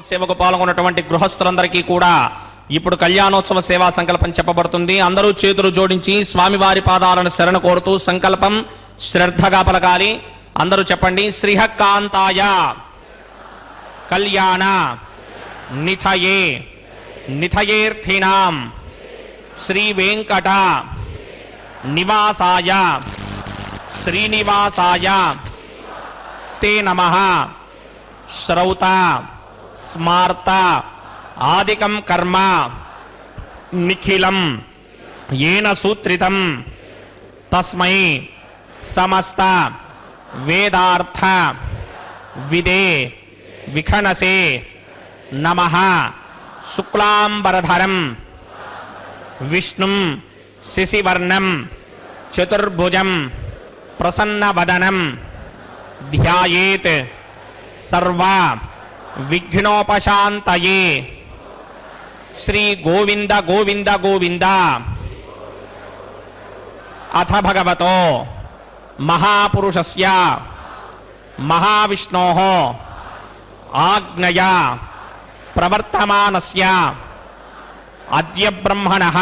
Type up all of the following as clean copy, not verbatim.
సేవకు పాల్గొన్నటువంటి గృహస్థులందరికీ కూడా ఇప్పుడు కళ్యాణోత్సవ సేవా సంకల్పం చెప్పబడుతుంది. అందరూ చేతులు జోడించి స్వామివారి పాదాలను శరణ కోరుతూ సంకల్పం శ్రద్ధగా పలకాలి. అందరూ చెప్పండి. శ్రీహకాంతాయ కళ్యాణ నిథయే నిథయేర్థినాం శ్రీ వెంకట నివాసాయ శ్రీనివాసాయ తే నమః. శ్రౌత స్మార్త ఆదికం కర్మ నిఖిలం ఏన సూత్రితం తస్మై సమస్త వేదార్థ విదే విఖనసే నమః. శుక్లాంబరధరం విష్ణుం శశివర్ణం చతుర్భుజం ప్రసన్నవదనం ధ్యాయేత్ సర్వ విఘ్నోపశాంతయే. శ్రీ గోవింద గోవింద గోవింద. అథ భగవతో మహాపురుషస్య మహావిష్ణోః ఆజ్ఞయా ప్రవర్తమానస్య అద్య బ్రహ్మణః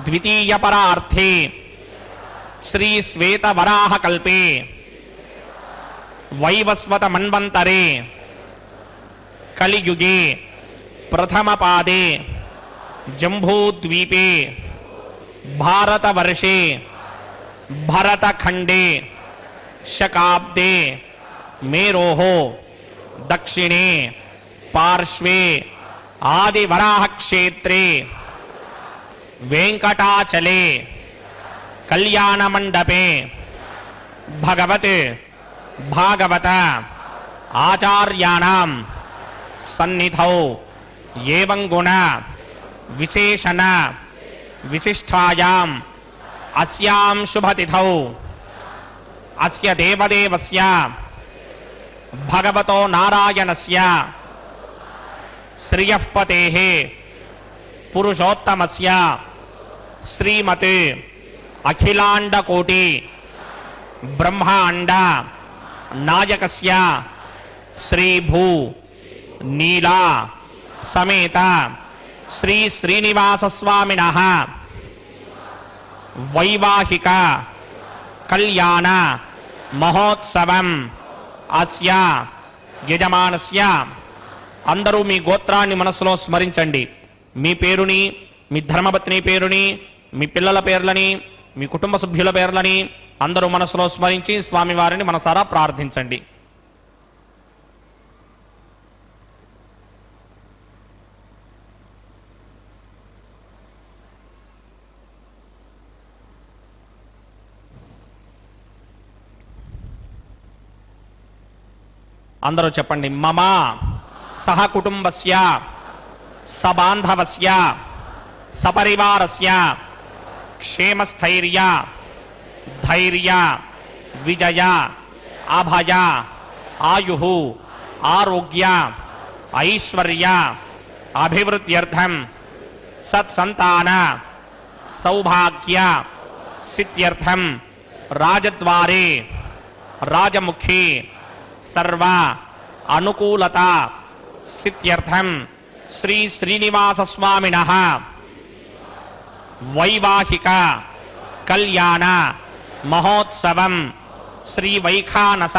ద్వితీయపరార్థే శ్రీ శ్వేతవరాహ కల్పే వైవస్వత మన్వంతరే కలియుగే ప్రథమపాదే జంబూద్వీపే భారతవర్షే భరతఖండే శకాబ్దే మేరోః దక్షిణే పార్శ్వే ఆదివరాహక్షేత్రే వెంకటాచలే కళ్యాణమండపే భగవత్ భాగవత ఆచార్యాణం సన్నిధౌ ఏవం గుణ విశేషణ విశిష్టాయాం అస్యాం శుభతిథౌ అస్య దేవదేవస్య భగవతో నారాయణస్య శ్రియఃపతేః పురుషోత్తమస్య శ్రీమత్ అఖిలాండకోటి బ్రహ్మాండ నాయకస్య శ్రీభూ నీలా సమేత శ్రీ శ్రీనివాసస్వామినః వైవాహిక కళ్యాణ మహోత్సవం అస్య యజమానస్య. అందరూ మీ గోత్రాన్ని మనసులో స్మరించండి. మీ పేరుని, మీ ధర్మపత్ని పేరుని, మీ పిల్లల పేర్లని, మీ కుటుంబ సభ్యుల పేర్లని అందరూ మనసులో స్మరించి స్వామివారిని మనసారా ప్రార్థించండి. అందరూ చెప్పండి. మమ సహ కుటుంబస్య సబాంధవస్య సపరివారస్య క్షేమస్థైర్య ధైర్య విజయ అభయ ఆయుః ఆరోగ్య ఐశ్వర్య అభివృద్ధ్యర్థం సత్సంతాన సౌభాగ్య సిద్ధ్యర్థం రాజద్వారే రాజముఖే సర్వ అనుకూలత సిద్ధ్యర్థం శ్రీ శ్రీనివాసస్వామినః వైవాహిక కళ్యాణ మహోత్సవం శ్రీ వైఖానస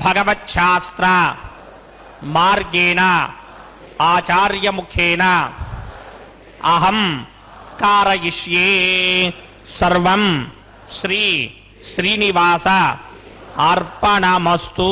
భగవచ్ఛాస్త్ర మార్గేణ ఆచార్యముఖేన అహం కారయిష్యే. సర్వం శ్రీ శ్రీనివాస అర్పణమస్తు.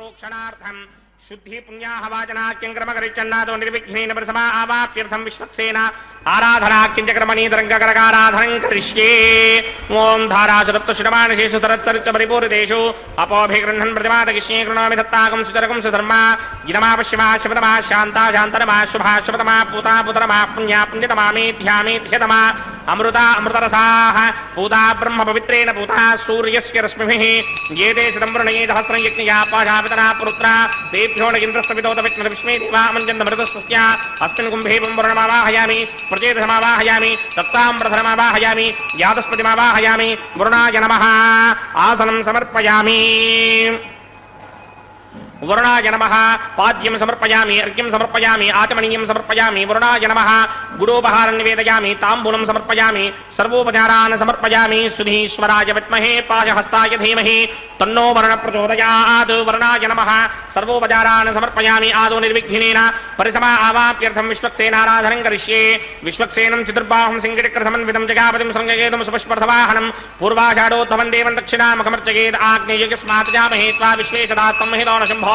प्रोक्षणार्थम शुद्धि पुण्याहवाचनाख्यं क्रमकरिच्छन्नादो निर्विघ्नेन प्रसमा आवाप्यर्थं विश्वक्सेन आराधनाख्यं च क्रमणीतरङ्गकरकाराधनं करिष्ये ओं धाराशुरप्तशुरमानशेषु तरत्सरिच्च परिपूरितेषु अपोभिगृह्णन् प्रतिमादगिष्ये कृणोमि दत्ताकं सुतरकं सुधर्मा गिरमा पश्चिमा शिवतमा शान्ता शान्तरमा शुभा शुभतमा पूता पुतरमा पुण्या पुण्यतमा मेध्या मेध्यतमा अमृता अमृतरसाः पूता ब्रह्म पवित्रेण पूता सूर्यस्य रश्मिभिः ये ते शतं वृणये सहस्रं यज्ञया पाशापितरा पुरुत्रा तेभ्यो न इन्द्रस्तवितोतविष्णुविष्मे देवामञ्जन्तमृतस्तस्या अस्मिन् कुम्भे वरुणमावाहयामि प्रचेतसमावाहयामि दत्ताम्रधरमावाहयामि यादस्पतिमावाहयामि वरुणाय नमः आसनं समर्पयामि वरुणाय नमः पाद्यं समर्पयामि अर्घ्यं समर्पयामि आचमनीयं समर्पयामि वरुणाय नमः गुडोपहारं निवेदयामि ताम्बूलं समर्पयामि सर्वोपचारान् समर्पयामि सुधीश्वराय विद्महे पाशहस्ताय धीमहि तन्नो वरुणः प्रचोदयात् वरुणाय नमः सर्वोपचारान् समर्पयामि आदौ निर्विघ्नेन परिसमा आवाप्यर्थं विश्वक्सेनाराधनं करिष्ये विश्वक्सेनं चतुर्बाहुं सिंहचक्रसमन्वितं जगापतिं शृङ्गकेतुं सुपुष्पर्थवाहनं पूर्वाषाढोद्भवं देवं दक्षिणामुखमर्चयेत् आग्नेयस्मात् जामहे त्वा विश्वेशदात्तं महितो न शम्भो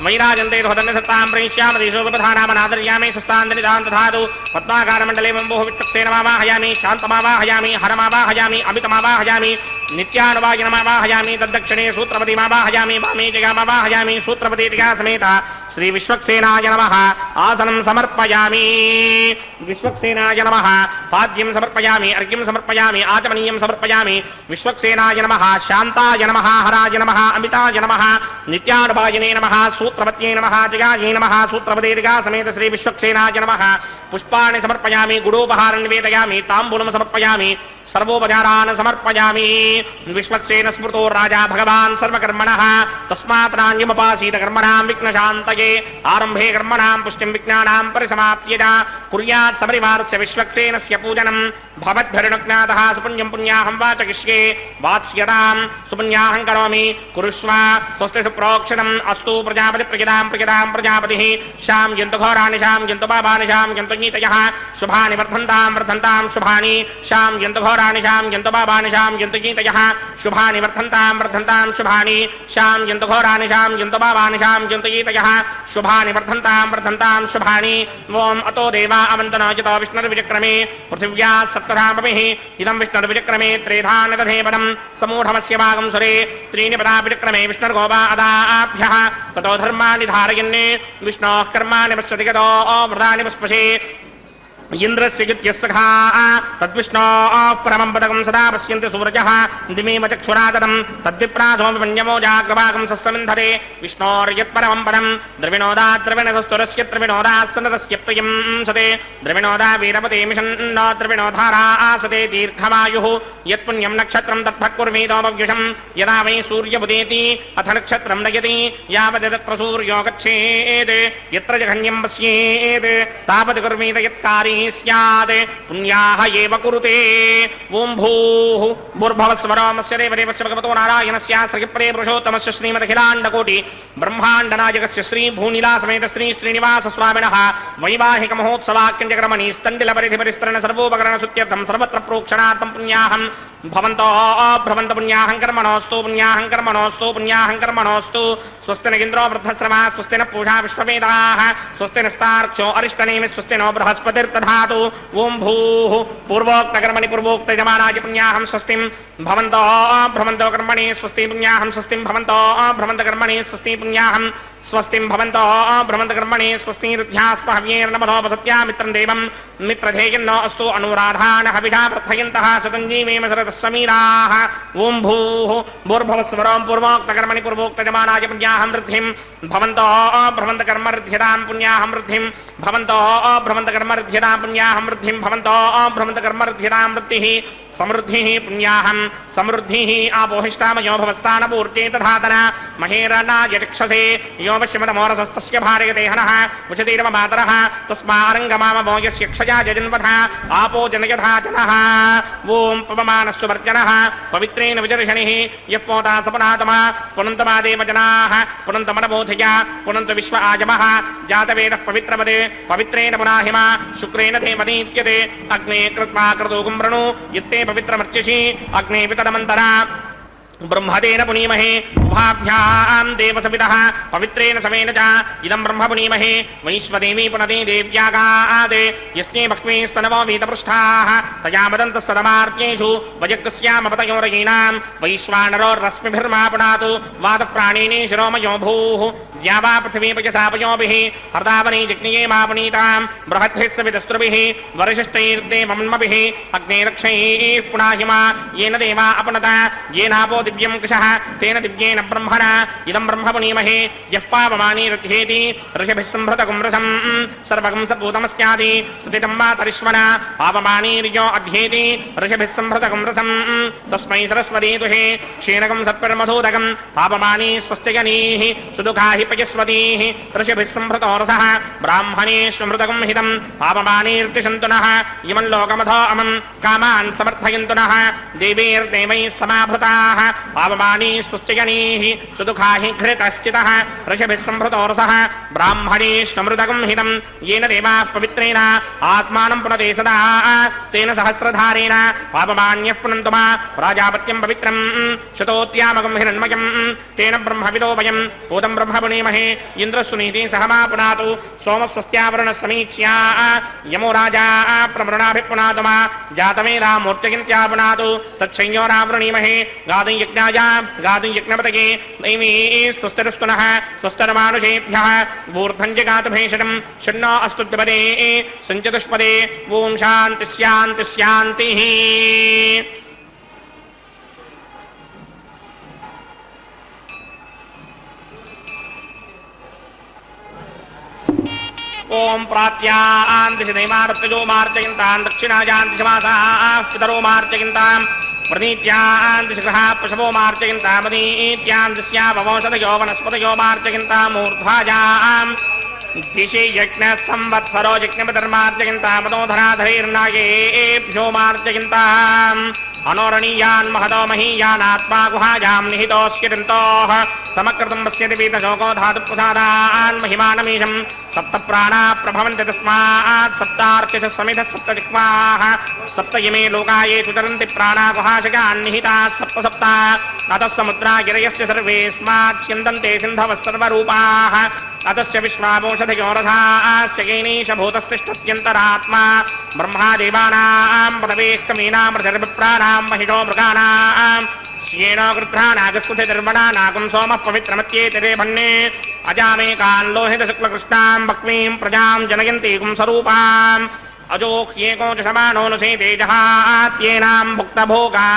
वैराजन्ते धोदन्यसत्तां प्रयिष्यामदेशो विपधानामनादर्यामि सस्तान्दनिदां दधातु पद्माकारमण्डले बम्बोः वित्तक्सेनमावाहयामि शान्तमावाहयामि हरमावाहयामि अमितमावाहयामि नित्यानुवायनमावाहयामि तद्दक्षिणे सूत्रपतिमावाहयामि वामे जगामावाहयामि सूत्रपतितिगा समेत श्री विश्वक्सेनाय नमः आसनं समर्पयामि विश्वक्सेनाय नमः पाद्यं समर्पयामि अर्घ्यं समर्पयामि आचमनीयं समर्पयामि विश्वक्सेनाय नमः शान्ताय नमः हराय नमः अमिताय नमः नित्यानुवायने नमः सूत्रपत्यै नमः जगायै नमः सूत्रपतितिगा समेत श्री विश्वक्सेनाय नमः पुष्पाणि समर्पयामि गुडोपहारं निवेदयामि ताम्बूलं समर्पयामि सर्वोपचारान् समर्पयामि विश्वक्सेन स्मृतो राजा भगवान् सर्वकर्मणः तस्मात् नान्यमुपासीत कर्मणां विघ्नशान्तये आरम्भे कर्मणां पुष्टिं विघ्नानां परिसमाप्त्येन कुर्यात् सपरिवारस्य विश्वक्सेनस्य पूजनं भवद्भिर्नुज्ञातः सुपुण्यं पुण्याहं वाचयिष्ये वात्स्यतां सुपुण्याहं करोमि कुरुष्व स्वस्ति सुप्रोक्षितम् अस्तु प्रजापतिप्रियतां प्रियतां प्रजापतिः शां यन्तु घोराणि शां यन्तु पापानि शां यन्तु नीतयः शुभानि वर्धन्तां वर्धन्तां शुभानि शां यन्तु घोराणि शां यन्तु पापानि शां यन्तु नीतयः शुभानि वर्धन्तां वर्धन्तां शुभानि शां यन्तु घोराणि शां यन्तु पापानि शां यन्तु नीतयः शुभानि वर्धन्तां वर्धन्तां शुभानि ओम अतो देवा अवन्तनो यतो विष्णुर्विचक्रमे पृथिव्या सप्तधामभिः इदं विष्णुर्विचक्रमे त्रेधान दधे पदं समूढमस्य भागं सुरे त्रीणि पदा विचक्रमे विष्णुर्गोपा अदाभ्यः ततो धर्माणि धारयन्ने विष्णोः कर्माणि पश्यति गतो वृथानि पुष्पशे इंद्रस्य युत्यस्सखा तद्विष्णो परमं पदकं सदा पश्यन्ति सूरजः दिमेव चक्षुरादनं तद्विप्राधोमि मन्यमो जाग्रवाकं सस्समिन्धते विष्णोर्यत्परमं पदं द्रविणोदा द्रविणसस्तुरस्य द्रविणोदासनतस्य प्रियं सते द्रविणोदा वीरपते मिषन्नो द्रविणोधारा आसते दीर्घमायुः यत्पुण्यं नक्षत्रं तद्भक्कुर्वीदोमव्युषं यदा वै सूर्यमुदेति अथ नक्षत्रं नयति यावत् तत्र सूर्यो गच्छेत् यत्र जघन्यं पश्येत् तावत् कुर्वीत यत्कारी स्यात् पुण्याः एव कुरुते ओं भूः भूर्भुवस्वरमस्य देवदेवस्य भगवतो नारायणस्य श्रीपदे पुरुषोत्तमस्य श्रीमदखिलाण्डकोटि ब्रह्माण्डनायकस्य श्री भूनिलासमेत श्री श्रीनिवास स्वामिनः वैवाहिक महोत्सवाख्यं क्रमणि स्तण्डिलपरिधिपरिस्तरण सर्वोपकरणसुत्यर्थं सर्वत्र प्रोक्षणार्थं पुण्याहं भवन्तो भ्रमन्त पुण्याहं कर्मणोऽस्तु पुण्याहं कर्मणोऽस्तु पुण्याहं कर्मणोऽस्तु स्वस्ति न इन्द्रो वृद्धश्रवा स्वस्ति न पूषा विश्ववेदाः स्वस्ति नस्तार्क्ष्यो अरिष्टनेमि स्वस्ति नो बृहस्पतिर्दधातु ओं भूः पूर्वोक्तकर्मणि पूर्वोक्तयजमानाय पुण्याहं स्वस्तिं भवन्तो भ्रमन्तो कर्मणि स्वस्ति पुण्याहं स्वस्तिं भवन्तो भ्रमन्त कर्मणि स्वस्ति पुण्याहं स्वस्तिं भवन्तो भ्रमन्त कर्मणि स्वस्तिर्ध्यास्पहव्येर्नमधोपसत्या मित्रं देवं मित्रधेयन्नो अस्तु अनुराधान हविषा प्रथयन्तः शतञ्जीवेम शरतः समीराः ओं भूः भूर्भुवस्वरं पूर्वोक्तकर्मणि पूर्वोक्तयजमानाय पुण्याहं वृद्धिं भवन्तो भ्रमन्त कर्मऋध्यतां पुण्याहं वृद्धिं भवन्तो भ्रमन्त कर्मऋध्यतां पुण्याहं वृद्धिं भवन्तो भ्रमन्त कर्मऋध्यतां वृद्धिः समृद्धिः पुण्याहं समृद्धिः आपोहिष्टामयो भवस्तानपूर्ते तथातन महेरणाय चक्षसे यो वश्यमतमोरसस्तस्य भार्यते हनः उचतीर्म मातरः तस्मारङ्गमामो यस्य क्षया जजन्वथ आपो जनयथा जनः ओं पवमानस्ववर्जनः पवित्रेण विजर्षणिः यः पोता सपनातमः पुनन्तमादेव जनाः पुनन्तमनबोधया पुनन्त विश्व आजमः जातवेदः पवित्रमदे पवित्रेण पुनाहिमा शुक्रेण देवनीत्यते अग्ने कृत्वा क्रतुगुं वृणु यत्ते पवित्रमर्चिषि अग्ने पितरमन्तरा ब्रह्मतेन पुनीमहे उभाभ्यां देवसविदः पवित्रेण समेन च इदं ब्रह्म पुनीमहे वैश्वदेवी पुनते देव्यागादे यस्यै भक्त्वे स्तनवो वीतपृष्ठाः तया वदन्तः सदमार्त्येषु वजक्स्यामपतयोरयीनां वैश्वानरो रश्मिभिर्मा पुनातु वादप्राणिने शिरोमयो भूः द्यावा पृथिवी पयसापयोभिः हर्दावने जिग्निये मा पुनीतां बृहद्भिः सवितस्त्रुभिः वरिशिष्टैर्देवमन्मभिः अग्ने रक्षैः पुनाहिमा येन देवा अपनता येनापो दिव्यं कृशः तेन दिव्येन ब्रह्मणा इदं ब्रह्म पुनीमहे यः पावमानी रथ्येति ऋषिभिः सम्भृतकुं रसं सर्वगं सपूतमस्यादि स्तुतितं मातरिश्वना पावमानीर्यो अध्येति ऋषिभिः सम्भृतकुं रसं तस्मै सरस्वती दुहे क्षीणकं सत्परमधूदकं पावमानी स्वस्त्यगनीः सुदुःखा हि पयस्वतीः ऋषिभिः सम्भृतो रसः ब्राह्मणेष्वमृतकं हितं पावमानीर्तिशन्तु नः इमं लोकमथो अमं कामान् समर्थयन्तु नः देवीर्देवैः समाभृताः पावमानी स्वस्त्यगनीः सुदुःखा हि घृतश्चितः ऋषिभिः सम्भृतो रसः ब्राह्मणेष्वमृतकं हितं येन देवाः पवित्रेण आत्मानं पुनते सदा तेन सहस्रधारेण पापमान्यः पुनन्तु मा प्राजापत्यं पवित्रं शतोत्यामकं हिरण्मयं तेन ब्रह्मविदो वयं भूतं ब्रह्म पुनीमहे इन्द्रस्सुनीति सह मा पुनातु सोमस्वस्त्यावरुणः समीक्ष्या यमो राजा प्रमृणाभिः पुनातु मा जातवेदा मूर्त्यगिन्त्या पुनातु तच्छंयोरावृणीमहे गातुं यज्ञाय गातुं यज्ञपतये दैवी स्वस्तिरस्तु नः स्वस्तिर्मानुषेभ्यः ऊर्ध्वं जगातु भेषजं शन्नो अस्तु द्विपदे सञ्चतुष्पदे ॐ शान्ति शान्ति शान्तिः। ओम प्रात्यां दिशि दैवार्तजो मार्जयन्तां दक्षिणायां दिशमासाः पितरो मार्जयन्तां प्रनीत्यां दिशगः पशवो मार्जयन्तां मदीत्यां दिश्याववंशदयो वनस्पतयो मार्जयन्तां मूर्ध्वायां दिशि यज्ञः संवत्सरो यज्ञपतिर्मार्जयन्तां मदोधराधरैर्नागेभ्यो मार्जयन्ताम् अनोरणीयान् महतो महीयानात्मा गुहायां निहितोऽस्यन्तोः समकृतं पश्यति पीतशोको धातुप्रसादान् महिमानमीशं सप्तप्राणा प्रभवन्ति तस्मात् सप्तार्चिषः समिधः सप्तजिह्वाः सप्त इमे लोकाये चुतरन्ति प्राणा गुहाशगान् निहिताः सप्त सप्त अतः समुद्रा गिरयस्य सर्वेऽस्मात् स्यन्दन्ते सिन्धवः सर्वरूपाः अतस्य विश्वावोषधयो रथाश्च येनैष भूतस्तिष्ठत्यन्तरात्मा ब्रह्मा देवानां पदवेः कमीनां मृतिर्विप्राणां महिषो मृगाणां श्येनो गृध्रानागस्वधिर्वणानागं सोमः पवित्रमत्येतरे भन्ने अजामेकान् लोहितशुक्लकृष्णां भक्वीं प्रजां जनयन्तीगुं स्वरूपाम् अजोह्येको च समानो नुषे तेजहात्येनां भुक्तभोगा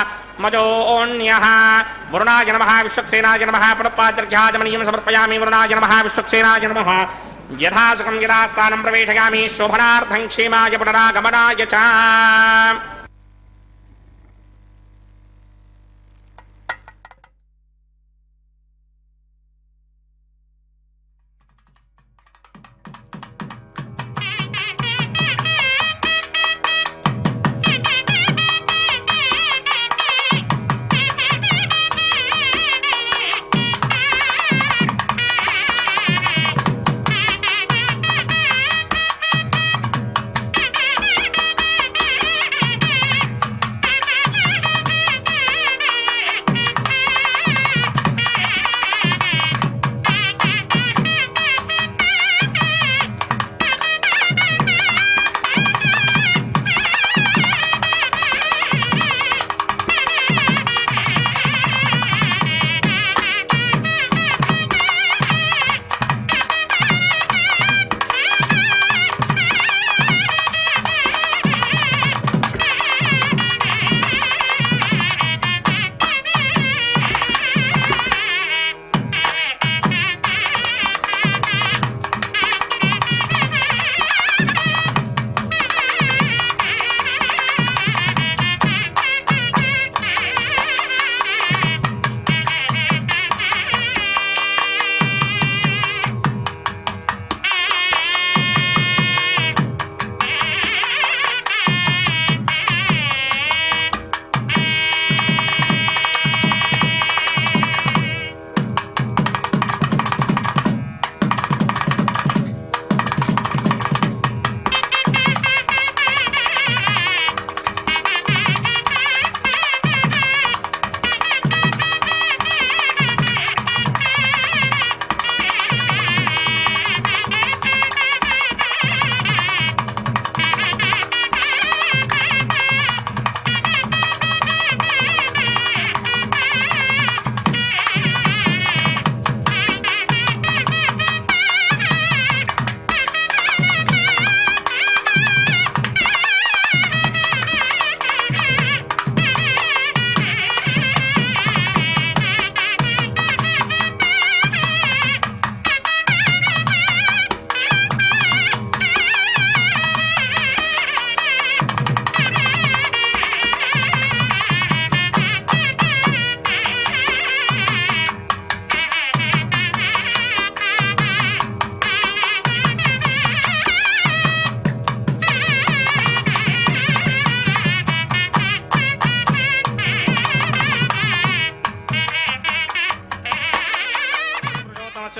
मजोऽन्यः वरुणाय नमः विश्वक्सेनाय नमः पुनप्पाचर्घ्याजमनीयं समर्पयामि वरुणाय नमः विश्वक्सेनाय नमः यथासुखं यथास्थानं प्रवेशयामि शोभनार्थं क्षेमाय पुनरागमनाय च।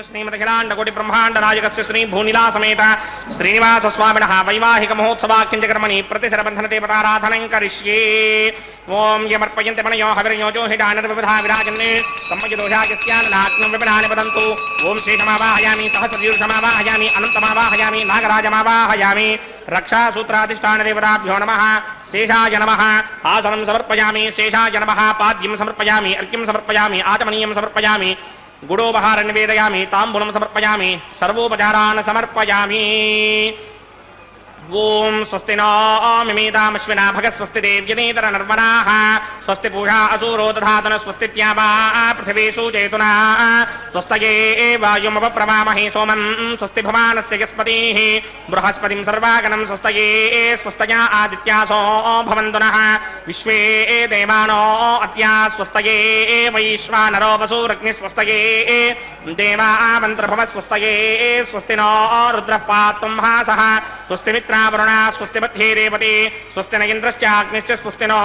శ్రీమతిఖిలాండకోటి బ్రహ్మాండ నాయకస్య శ్రీ భూనిలా సమేత శ్రీనివాస స్వామినః వైవాహిక మహోత్సవాఖ్యంచకర్మణి ప్రతిశరబంధన దేవతారాధనం కరిష్యే. ఓం యమర్పయంతి మనయో హవిర్యో జోహిడానర్విధా విరాజన్నే సంమయుదోషాయస్యానాగ్నం విపినాని వదంతు. ఓం శ్రీశమావాహయామి సహస్రదీర్ఘమావాహయామి అనంతమావాహయామి నాగరాజమావాహయామి. రక్షాసూత్రాధిష్టాన దేవతాభ్యో నమః. శేషాయ నమః. ఆసనం సమర్పయామి. శేషాయ నమః. పాద్యం సమర్పయామి. అర్ఘ్యం సమర్పయామి. ఆచమనీయం సమర్పయామి. గుడోపహారం నివేదయామి. తాంబూలం సమర్పయామి. సర్వోపచారాన్ సమర్పయామి. ఓం స్వస్తి నో మిమేతామశ్వినా భగ స్వస్తి దేవ్యనేతర నర్మణాః స్వస్తి పూషా అసూరో దధాతన స్వస్తి త్యావా పృథివీ సూచయతునా స్వస్తయే వాయుమపప్రవామహే సోమం స్వస్తి భవానస్య యస్పతిః బృహస్పతిం సర్వాగణం స్వస్తయే స్వస్తయా ఆదిత్యాసో భవంతు నః విశ్వే దేవానో అత్యా స్వస్తయే వైశ్వానరో వసూరగ్ని స్వస్తయే దేవామంత్రభవ స్వస్తయే స్వస్తి నో రుద్రః పాత్తుం హాసః స్వస్తి మిత్రావరుణా స్వస్తి మధ్యే రేవతి స్వస్తి న ఇంద్రశ్చాగ్నిశ్చ స్వస్తి నో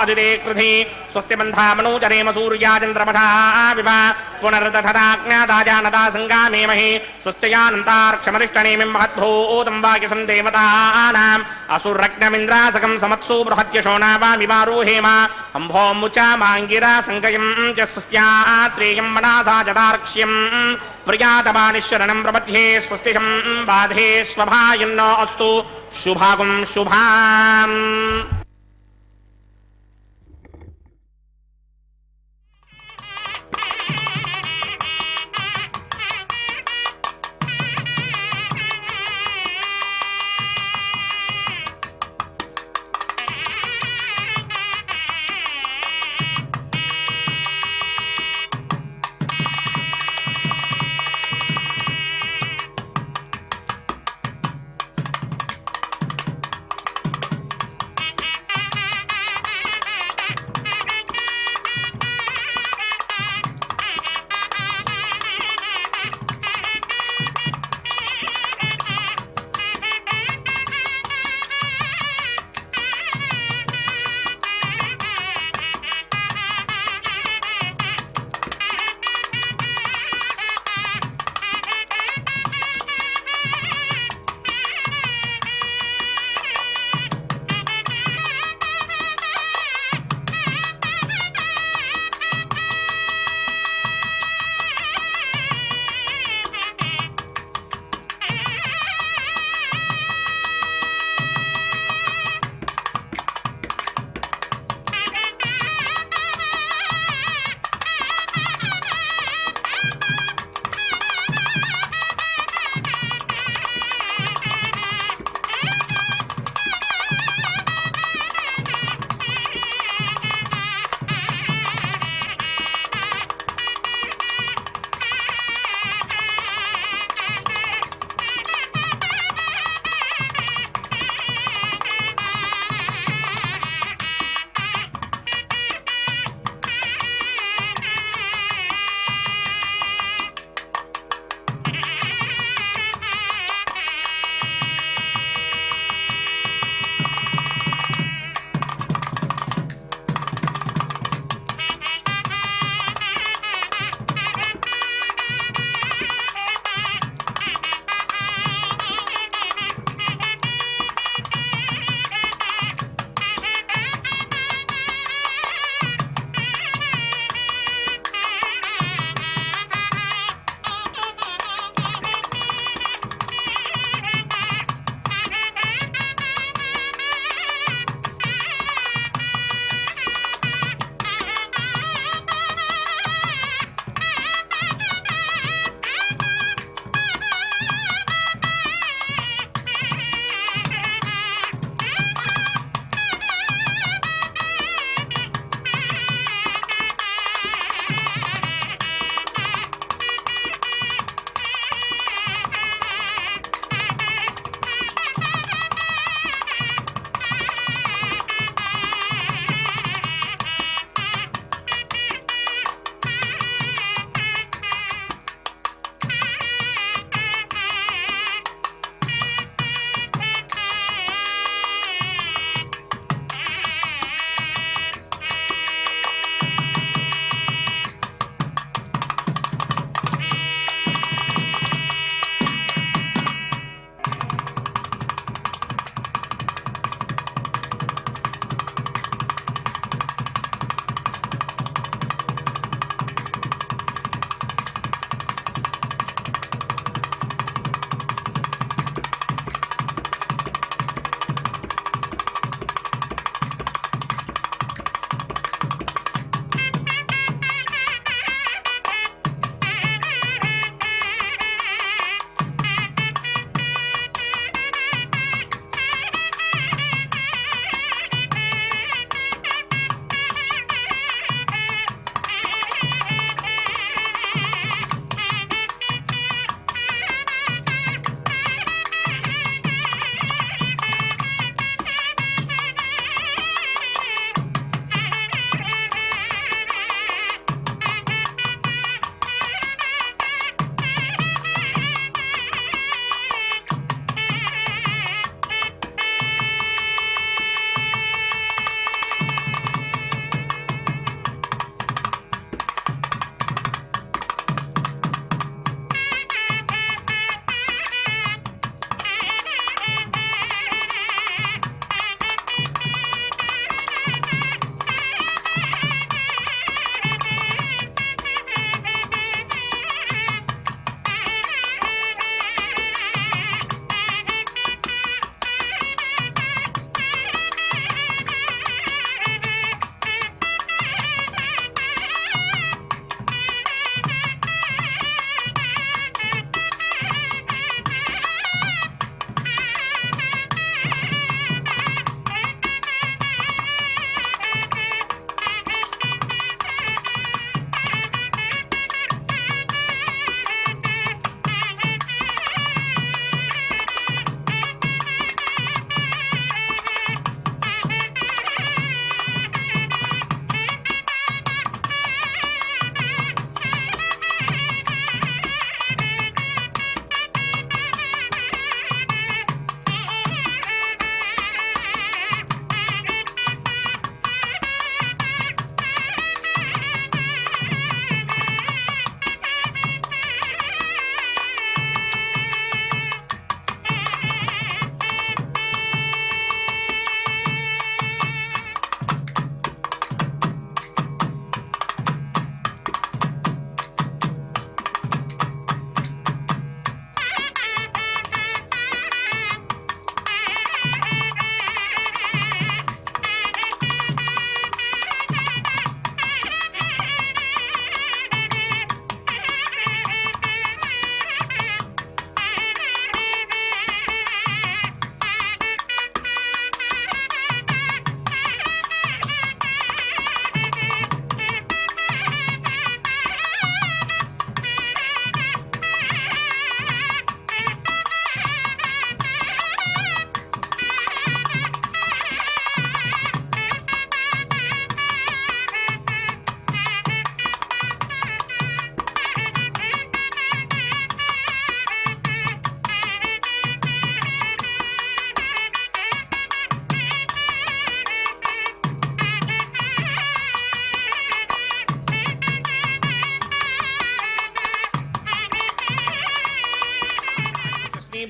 అదిదే కృధి స్వస్తి బంధామనూచరేమ సూర్యాచంద్రమఠా వివ పునర్దధతాజ్ఞాదాజానదా సంగామేమహి స్వస్త్యానంతార్క్షమరిష్టనేమిం మహద్భూతం వాక్యసం దేవతానాం అసురగ్నమింద్రాసకం సమత్సు బృహద్యశోనావామివారోహేమ అంభోముచామాంగిరా సంగయం చ స్వస్త్యాత్రేయం మనాసా జదార్క్ష్యం ప్రియాతమానిశరణం ప్రపథ్యే స్వస్తిశం బాధే స్వభాయన్నో అస్తు శుభాగం శుభాం.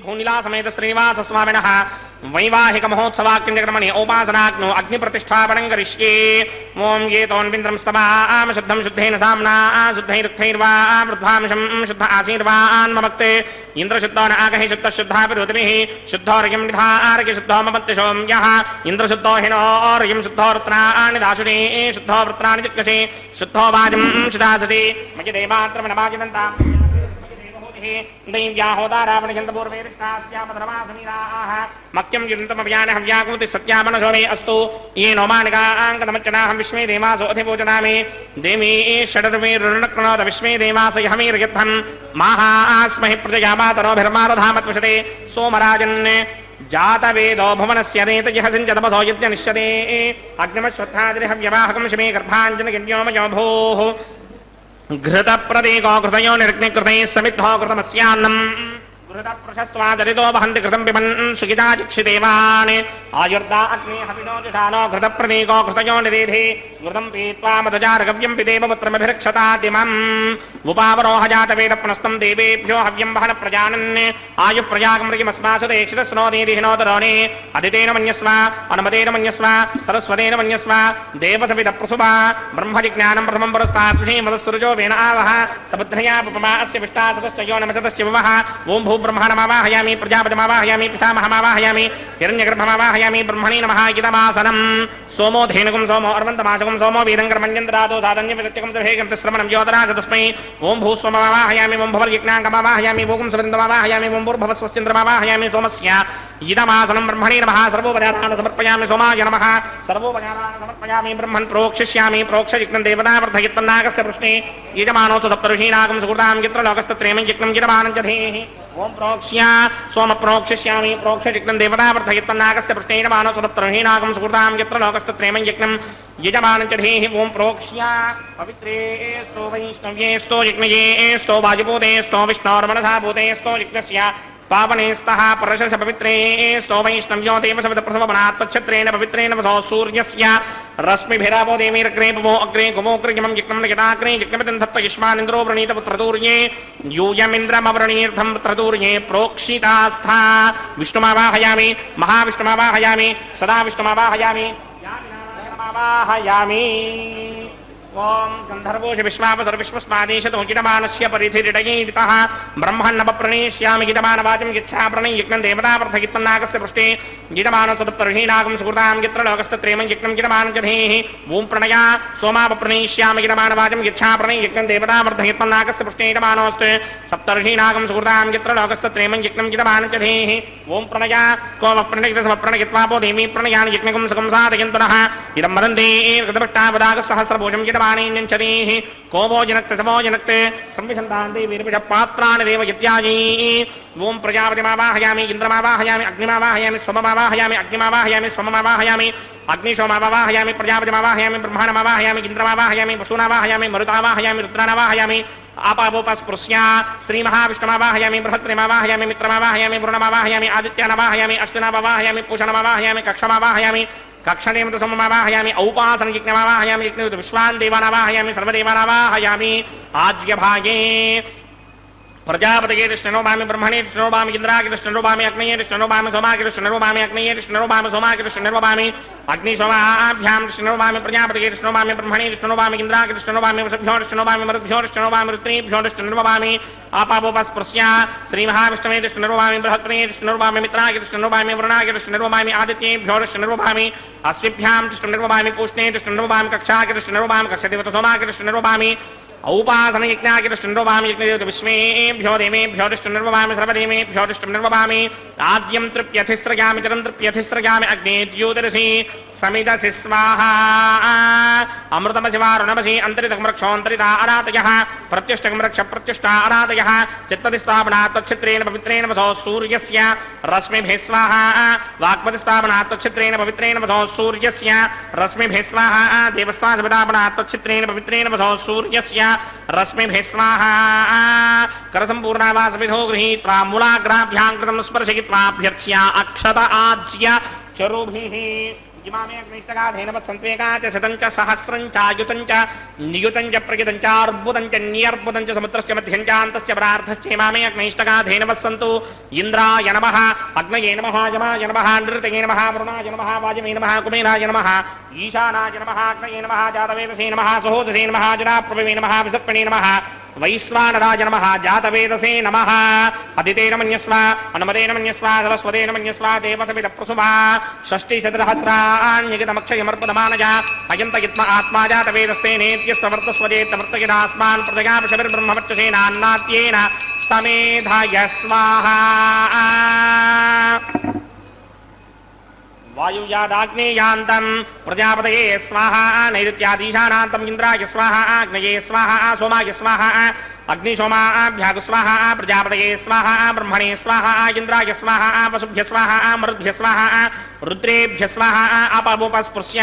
భూనిలా సమేత శ్రీనివాస స్వామినః వైవాహిక మహోత్సవాక్యంజకర్మణి ఔపాసనాగ్నో అగ్ని ప్రతిష్టాపనం కరిష్యే. ఓం ఏతోన్వింద్రం స్తవామ శుద్ధం శుద్ధేన సామ్నా శుద్ధైరుక్తైర్వా వృద్ధాంశం శుద్ధ ఆశీర్వాన్మక్తే ఇంద్రశుద్ధో నాగహి శుద్ధ శుద్ధాపిరుతిమిః శుద్ధోర్యం నిధారకి శుద్ధో మమత్యశోమ్యః ఇంద్రశుద్ధో హినోర్యం శుద్ధో వృత్రాణి దాశునే శుద్ధో వృత్రాణి జిజ్ఞసి శుద్ధో వాజం శుదాసతి మయ దేవాత్రమిణమాజినంతా మక్యం యుంతమవ్యాన హవ్యాకృతి సత్యామనశో మే అస్తు ఏ నోమానికాంకనమచ్చనాహం విశ్వే దేవాసో అధిపూజనామి దేవీ షడర్వీరుణక్నోద విశ్వే దేవాస యహమీర్యధ్వం మాహాస్మహి ప్రజయా మాతరోభిర్మారధామత్వశతే సోమరాజన్ జాతవేదో భువనస్య రేతయః సించతపసో యజ్ఞనిష్యతే అగ్నిమశ్వత్థాదిహవ్యవాహకం శమే గర్భాంజనగిన్యోమయో భూః घृत प्रदीको घृतयो निर्ग्निकृतैः समिद्धो घृतमस्यान्नम् घृत प्रशस्त्वादरितो वहन्ति घृतं पिबन् सुखिता चिक्षिदेवान् आयुर्दा अग्ने हविनो जुषानो घृत प्रदीको घृतयो निरेधे घृतं पीत्वा मधुजार्गव्यं पिदेव पुत्रमभिरक्षतादिमम् उपावरोह जातवेद पुनस्तं देवेभ्यो हव्यं वहन प्रजानन् आयुप्रजागमृगिमस्मासु देक्षितस्नोदीदिहिनोदरोणे अदितेन मन्यस्व अनुमतेन मन्यस्व सरस्वतेन मन्यस्व देवसविद प्रसुभा ब्रह्मजिज्ञानं प्रथमं पुरस्तात् मदस्सृजो वेन आवह समुद्रया पपमा अस्य विष्टा सतश्च यो नमसतश्च ववः ओं भू ब्रह्मणमावाहयामि प्रजापतिमावाहयामि पितामहमावाहयामि हिरण्यगर्भमावाहयामि ब्रह्मणे नमः इदमासनं सोमो धेनुकं सोमो अर्वन्तमाचकं सोमो वीरङ्करमञ्जन्द्रादो साधन्यविदत्यकं सभेगं तस्रमणं योदराज तस्मै ओं भूस्वमावाहयामि ओं भुवर्यज्ञाङ्गमावाहयामि भूगं सुवृन्दमावाहयामि ओं भूर्भवस्वश्चन्द्रमावाहयामि सोमस्य इदमासनं ब्रह्मणे नमः सर्वोपचारान् समर्पयामि सोमाय नमः सर्वोपचारान् समर्पयामि ब्रह्मन् प्रोक्षिष्यामि प्रोक्षयिज्ञं देवतावर्धयित्पन्नागस्य पृष्णे यजमानोऽस्तु सप्तऋषीणागं सुकृतां यत्र लोकस्तत्रेमं यज्ञं यजमानं च धेहि ओं प्रोक्ष्य सोम प्रोक्षिष्यामि प्रोक्षयिज्ञं देवतावर्धयित्पन्नागस्य पृष्णे यजमानोऽस्तु सप्तऋषीणागं सुकृतां यत्र लोकस्तत्रेमं यज्ञं यजमानं च धेहि ओं प्रोक्ष्य पवित्रेऽस्तो वैष्णव्येऽस्तो यज्ञयेऽस्तो वायुभूतेऽस्तो विष्णोर्मनसा भूतेऽस्तो यज्ञस्य पावनेस्तः परशस पवित्रेऽस्तो वैष्णव्यो देवसविदप्रसवनात्तच्छत्रेण पवित्रेण वसो सूर्यस्य रश्मिभिरावो देवीर्ग्रेपवो अग्रे गुमोग्रियमं यज्ञं लिखिताग्रे यज्ञमिदं धत्त युष्मानिन्द्रो वृणीत पुत्रतूर्ये यूयमिन्द्रमवृणीर्धं पुत्रतूर्ये प्रोक्षितास्था विष्णुमावाहयामि महाविष्णुमावाहयामि सदा विष्णुमावाहयामि यामिनावाहयामि ओं गंधर्वोष विश्वावसर विश्वस्मादेशतो गिडमानस्य परिधिरिडयीडितः ब्रह्मन्नवप्रणेष्यामि गिडमानवाचं यच्छाप्रणय यज्ञं देवतावर्धयित्पन्नागस्य पृष्ठे गिडमानसदप्तर्हीनागं सुकृतां यत्र लोकस्तत्रेमं यज्ञं गिडमानं च धेहि ओं प्रणया सोमावप्रणेष्यामि गिडमानवाचं यच्छाप्रणय यज्ञं देवतावर्धयित्पन्नागस्य पृष्ठे गिडमानोऽस्तु सप्तर्हीनागं सुकृतां यत्र लोकस्तत्रेमं यज्ञं गिडमानं च धेहि ओं प्रणया कोमप्रणयित्वा देवी प्रणयान् यज्ञकं सुखं साधयन्तु नः इदं वदन्ति गतभट्टावदागसहस्रभुजं गिडमानेऽन्यञ्चरीः कोमो जनक्ते समो जनक्ते संविशन्तान्ते वीरविषपात्राणि देव यत्याजी ओं प्रजापतिमावाहयामि इन्द्रमावाहयामि अग्निमावाहयामि सोममावाहयामि अग्निमावाहयामि सोममावाहयामि अग्निशोमावाहयामि प्रजापतिमावाहयामि ब्रह्माणमावाहयामि इन्द्रमावाहयामि वसुनावाहयामि मरुतावाहयामि रुद्रानावाहयामि आपावोपस्पृश्य श्रीमहाविष्णुमावाहयामि बृहत्प्रेमावाहयामि मित्रमावाहयामि वरुणमावाहयामि आदित्यनावाहयामि अश्विनावाहयामि पूषणमावाहयामि कक्षमावाहयामि कक्षदेवत सममावाहयामि औपासन यज्ञमावाहयामि यज्ञ विश्वान् देवानावाहयामि सर्वदेवानावाहयामि आज्यभागे प्रजापतये कृष्णनोभामि ब्रह्मणे कृष्णनोभामि इन्द्राय कृष्णनोभामि अग्नये कृष्णनोभामि सोमाय कृष्णनोभामि अग्नये कृष्णनोभामि सोमाय कृष्णनोभामि अग्निशोमाभ्यां कृष्णनोभामि प्रजापतये कृष्णनोभामि ब्रह्मणे कृष्णनोभामि इन्द्राय कृष्णनोभामि वसुभ्यो कृष्णनोभामि मरुद्भ्यो कृष्णनोभामि रुद्रेभ्यो कृष्णनोभामि आपावोपस्पृश्य श्रीमहाविष्णवे कृष्णनोभामि बृहत्प्रे कृष्णनोभामि मित्राय कृष्णनोभामि वरुणाय कृष्णनोभामि आदित्येभ्यो कृष्णनोभामि अश्विभ्यां कृष्णनोभामि पूष्णे कृष्णनोभामि कक्षाय कृष्णनोभामि कक्षदेवत सोमाय कृष्णनोभामि औपासन यज्ञाय कृष्णनोभामि यज्ञदेवत विश्वेभ्यो देवेभ्यो कृष्णनोभामि सर्वदेवेभ्यो कृष्णनोभामि आद्यं तृप्यथिस्रयामि जलं तृप्यथिस्रयामि अग्ने द्योदरसि समिदसि स्वाहा अमृतमसि वारुणमसि अन्तरितमृक्षोऽन्तरिता अरातयः प्रत्युष्टकमृक्ष प्रत्युष्टा अरातयः चित्तदिस्थापनात् तच्छित्रेण पवित्रेण वसो सूर्यस्य रश्मिभिः स्वाहा वाक्पतिस्थापनात् तच्छित्रेण पवित्रेण वसो सूर्यस्य रश्मिभिः स्वाहा देवस्तापनात् तच्छित्रेण पवित्रेण वसो सूर्यस्य रश्मिभिः स्वाहा करसम्पूर्णावासविधो गृहीत्वा मूलाग्राभ्यां कृतं स्पर्शयित्वा अभ्यर्च्य अक्षत आज्य चरुभिः इमामे अग्निष्टगाधेनव संत्वेका च शतं च सहस्रं चायुतं च नियुतं च प्रयुतं च अर्बुदं च नियर्बुदं च समुद्रस्य मध्यं च अन्तश्च परार्थश्च इमामे अग्निष्टगाधेनव सन्तु इन्द्राय नमः अग्नये नमः यमाय नमः नृतये नमः वरुणाय नमः वाजवे नमः कुबेराय नमः ईशानाय नमः अग्नये नमः जातवेदसे नमः सहोदसे नमः जनाप्रभवे नमः विसर्पणे नमः वैश्वानराय नमः जातवेदसे नमः अदितेन मन्यस्व अनुमतेन मन्यस्व सरस्वतेन मन्यस्व देवसवितः प्रसुभा षष्टिशतसहस्राण्यगितमक्षयमर्पदमानज अयन्तयित्म आत्मा जातवेदस्ते नेत्यस्तवर्तस्वजेत्तवर्तयदास्मान् प्रजगापशविर्ब्रह्मवर्चसेनान्नात्येन समेधाय स्वाहा वायुयादाग्नेयान्तं प्रजापतये स्वाहा नैऋत्यादीशानान्तम् इन्द्राय स्वाहा अग्नये स्वाहा सोमाय स्वाहा अग्निशोमाभ्याग स्वाहा प्रजापतये स्वाहा ब्रह्मणे स्वाहा इन्द्राय स्वाहा वसुभ्य स्वाहा मरुद्भ्य स्वाहा रुद्रेभ्य स्वाहा अपमुपस्पृश्य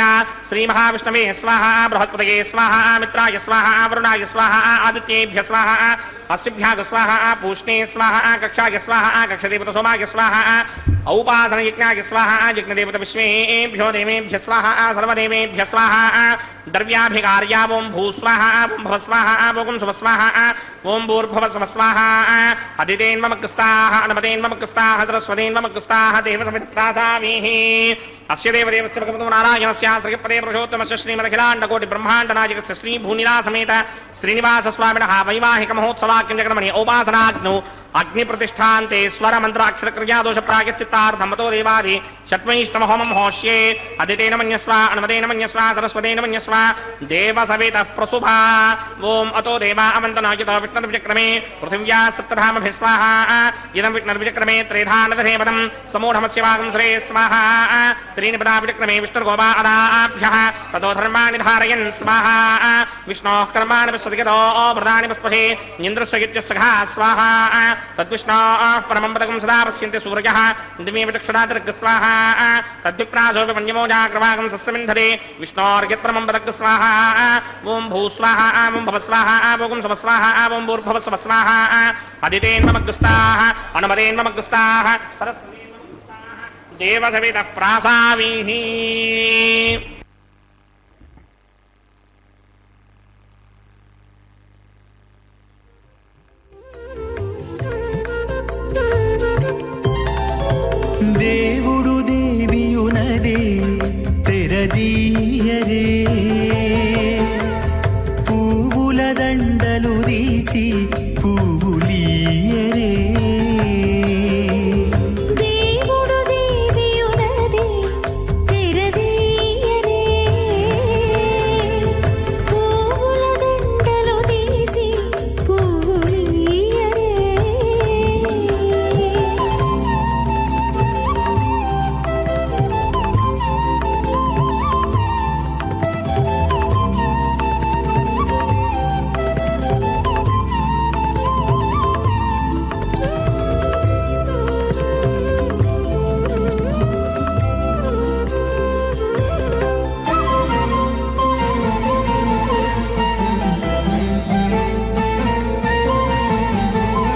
श्रीमहाविष्णवे स्वाहा बृहस्पतये स्वाहा मित्राय स्वाहा वरुणाय स्वाहा आदित्येभ्य स्वाहा अस्तिभ्याग स्वाहा पूष्णे स्वाहा कक्षाय स्वाहा कक्षदेवत सोमाय स्वाहा औपासन यज्ञाय स्वाहा यज्ञदेवत विश्वेभ्यो देवेभ्य स्वाहा सर्वदेवेभ्य स्वाहा द्रव्याभिकार्या ओं भूस्वाहा ओं भवस्वाहा ओं सुवस्वाहा ओं भूर्भुवस्वस्वाहा अदितेन्वमकृस्ताः अनुमतेन्वमकृस्ताः सरस्वतेन्वमकृस्ताः देवसमित्रासामीः अस्य देवदेवस्य भगवतो नारायणस्य श्रीपदे पुरुषोत्तमस्य श्रीमदखिलाण्डकोटिब्रह्माण्डनायकस्य श्रीभूनिलासमेत श्रीनिवासस्वामिनः वैवाहिकमहोत्सवाख्यं जगन्मणि औपासनाग्नौ अग्निप्रतिष्ठान्ते स्वरमन्त्राक्षरक्रियादोष प्रायश्चित्तार्थमतो देवादि षट्वैष्णवहोमं होष्ये अदितेन मन्यस्व अनुमतेन मन्यस्व सरस्वतेन मन्यस्व देवसवितः प्रसुभा ओम अतो देवा अमन्तनायतो विष्णुर्विचक्रमे पृथिव्या सप्तधामभिः स्वाहा इदं विष्णुर्विचक्रमे त्रेधानदधेवदं समूढमस्य वागं श्रे स्वाहा त्रीणि पदा विचक्रमे विष्णुर्गोपा अदाभ्यः ततो धर्माणि धारयन् स्वाहा विष्णोः कर्माणि विश्वदिगतो प्रदानि पुष्पशे इन्द्रस्य युज्यसखा स्वाहा तद्विष्णोः परमं पदकं सदा पश्यन्ति सूर्यः दिवे विचक्षुरातिर्ग स्वाहा तद्विप्रासोऽपि पञ्चमोजाग्रवागं सस्यमिन्धरे विष्णोर्यत्परमं पदक स्वाहा ओं भूस्वाहा ओं भवस्वाहा ओं स्वस्वाहा ओं भूर्भुवस्वस्वाहा अदितेन्वमग्रस्ताः अनुमतेन्वमग्रस्ताः सरस्वतीन्वमग्रस्ताः देवसवितः प्रासावीः దేవుడు దేవియునదే తెరదీయరే పువ్వుల దండలు తీసి పువ్వులీయరే దేవుడు దేవియునదే తెరదీయరే పువ్వుల దండలు తీసి పువ్వులీయరే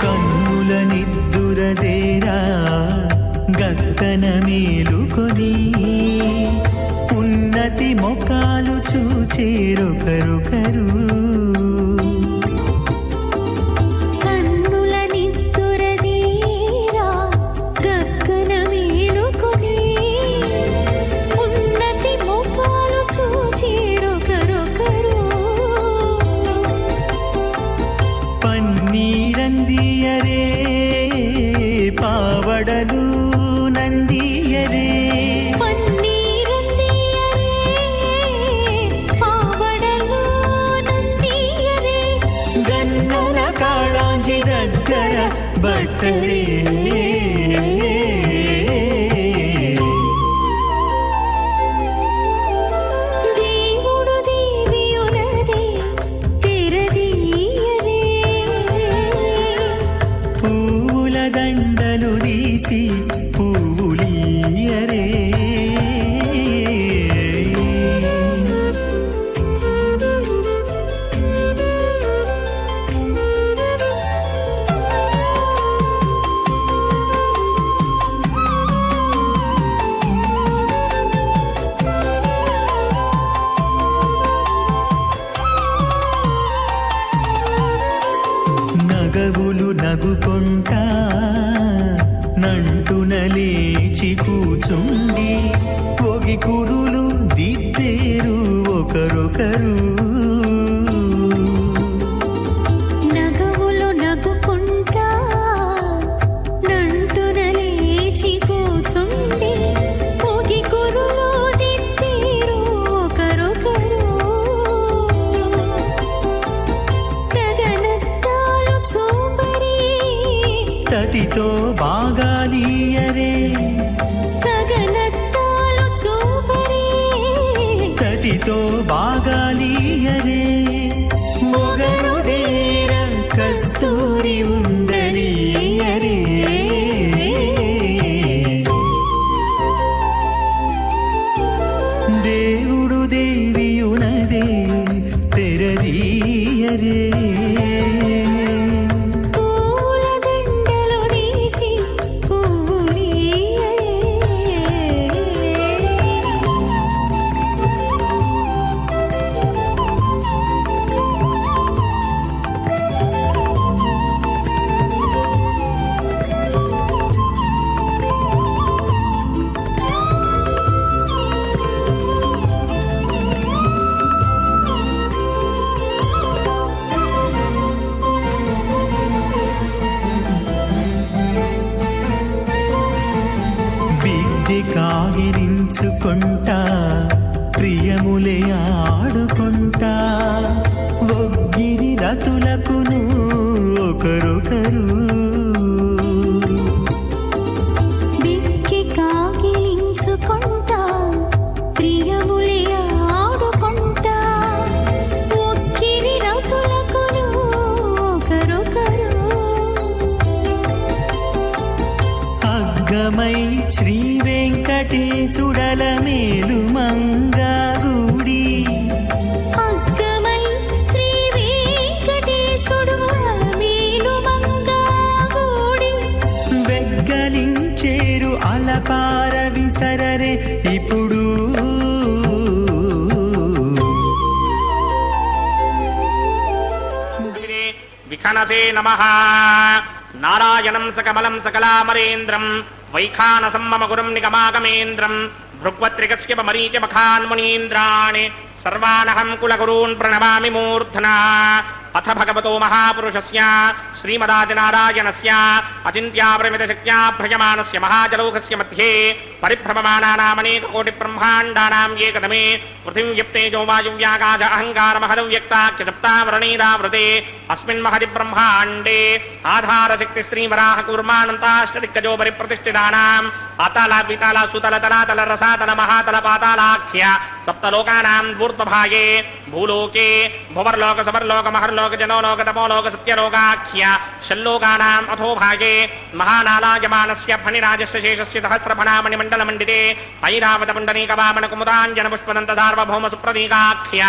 కన్నుల నిద్దురదేరా గక్కన మేలుకొని ఉన్నతి మొకాలు చూచేరొకరొకరు కన్నుల నిద్దురదీరా గగ్గన మేలుకొని ఉన్నతి ముఖాలు చూచేరొకరొకరు పన్నీరందియరే పావడలు నందియరే పన్నీరందియరే పావడలు నందియరే గన్నల కాళాంజి దగ్గర బట్టరే దేవుడు దేవియునదే తెరదీయరే పువ్వుల దండలు తీసి పువ్వులీయరే మొగవులు నగుకొంటా నంటున లేచి కూచుండి ఒగి కురులు దిద్దేరు ఒకరొకరు నగవులు నగుకుంటా నంటున లేచి కూచుండి పోగి కురులు దిద్దేరు ఒకరొకరు గగనత్తాలు చూపరి తతితో బాగాలియరే గగనత్తాలు చూపరి తతితో బాగాలియరే మొగరుదేర కస్తూరి ఉండలియరే దేవుడు దేవియునదే తెరదీయరే పూల దండలు తీసి పువ్వులియరే విద్య కాగిరించుకుంటా ప్రియములే ఆడుకుంటా ఒగ్గిరి రతులకును ఒకరొకరు బిక్కి కాగిలించుకుంటా ప్రియములే ఆడుకుంటా ఒక్కిరి రతులకును ఒకరొకరు అగ్గమై శ్రీ వెంకటేశుడల మేలు మంగాగుడి అగ్గమై శ్రీ వెంకటేశుడు మేలు మంగాగూడి వెగ్గలించేరు అలపార విసరరే ఇప్పుడు విఖనసే నమః నారాయణం సకమలం సకలామరేంద్రం వైఖానసం మమ గురుం నిగమాగమేంద్రం భృగ్వత్రికస్య మరీచ మఖాన్మునీంద్రాణి సర్వానహం కులగురూన్ ప్రణమామి మూర్ధనా అథ భగవతో మహాపురుషస్య శ్రీమదాదినారాయణస్య అచింత్యాపరిమితశక్త్యా భ్రయమానస్య మహాజలౌకస్య మధ్యే పరిభ్రమమానానామనేకకోటి బ్రహ్మాండానాం ఏకదమే పృథివ్యప్తేజో వాయువ్యాకాశ అహంకారమహదవ్యక్తాఖ్యసప్తావరణీరావృతే అస్మిన్ మహది బ్రహ్మాండే ఆధారశక్తి శ్రీవరాహ కూర్మానంతాష్టదిగ్గజో పరిప్రతిష్ఠితానాం అతల వితల సుతల తలాతల రసాతల మహాతల పాతాళాఖ్య సప్తలోకానాం ఊర్ధ్వభాగే భూలోకే భువర్లోక సవర్లోక మహర్లోక జనోలోక తపోలోక సత్యలోకాఖ్య షల్లోకానాం అథోభాగే మహానాలాయమానస్య ఫణిరాజస్య శేషస్య సహస్రఫణామణి మండలమండితే ఐరావత పుండరీక వామన కుముదాంజన పుష్పదంత సార్వభౌమ సుప్రదీకాఖ్య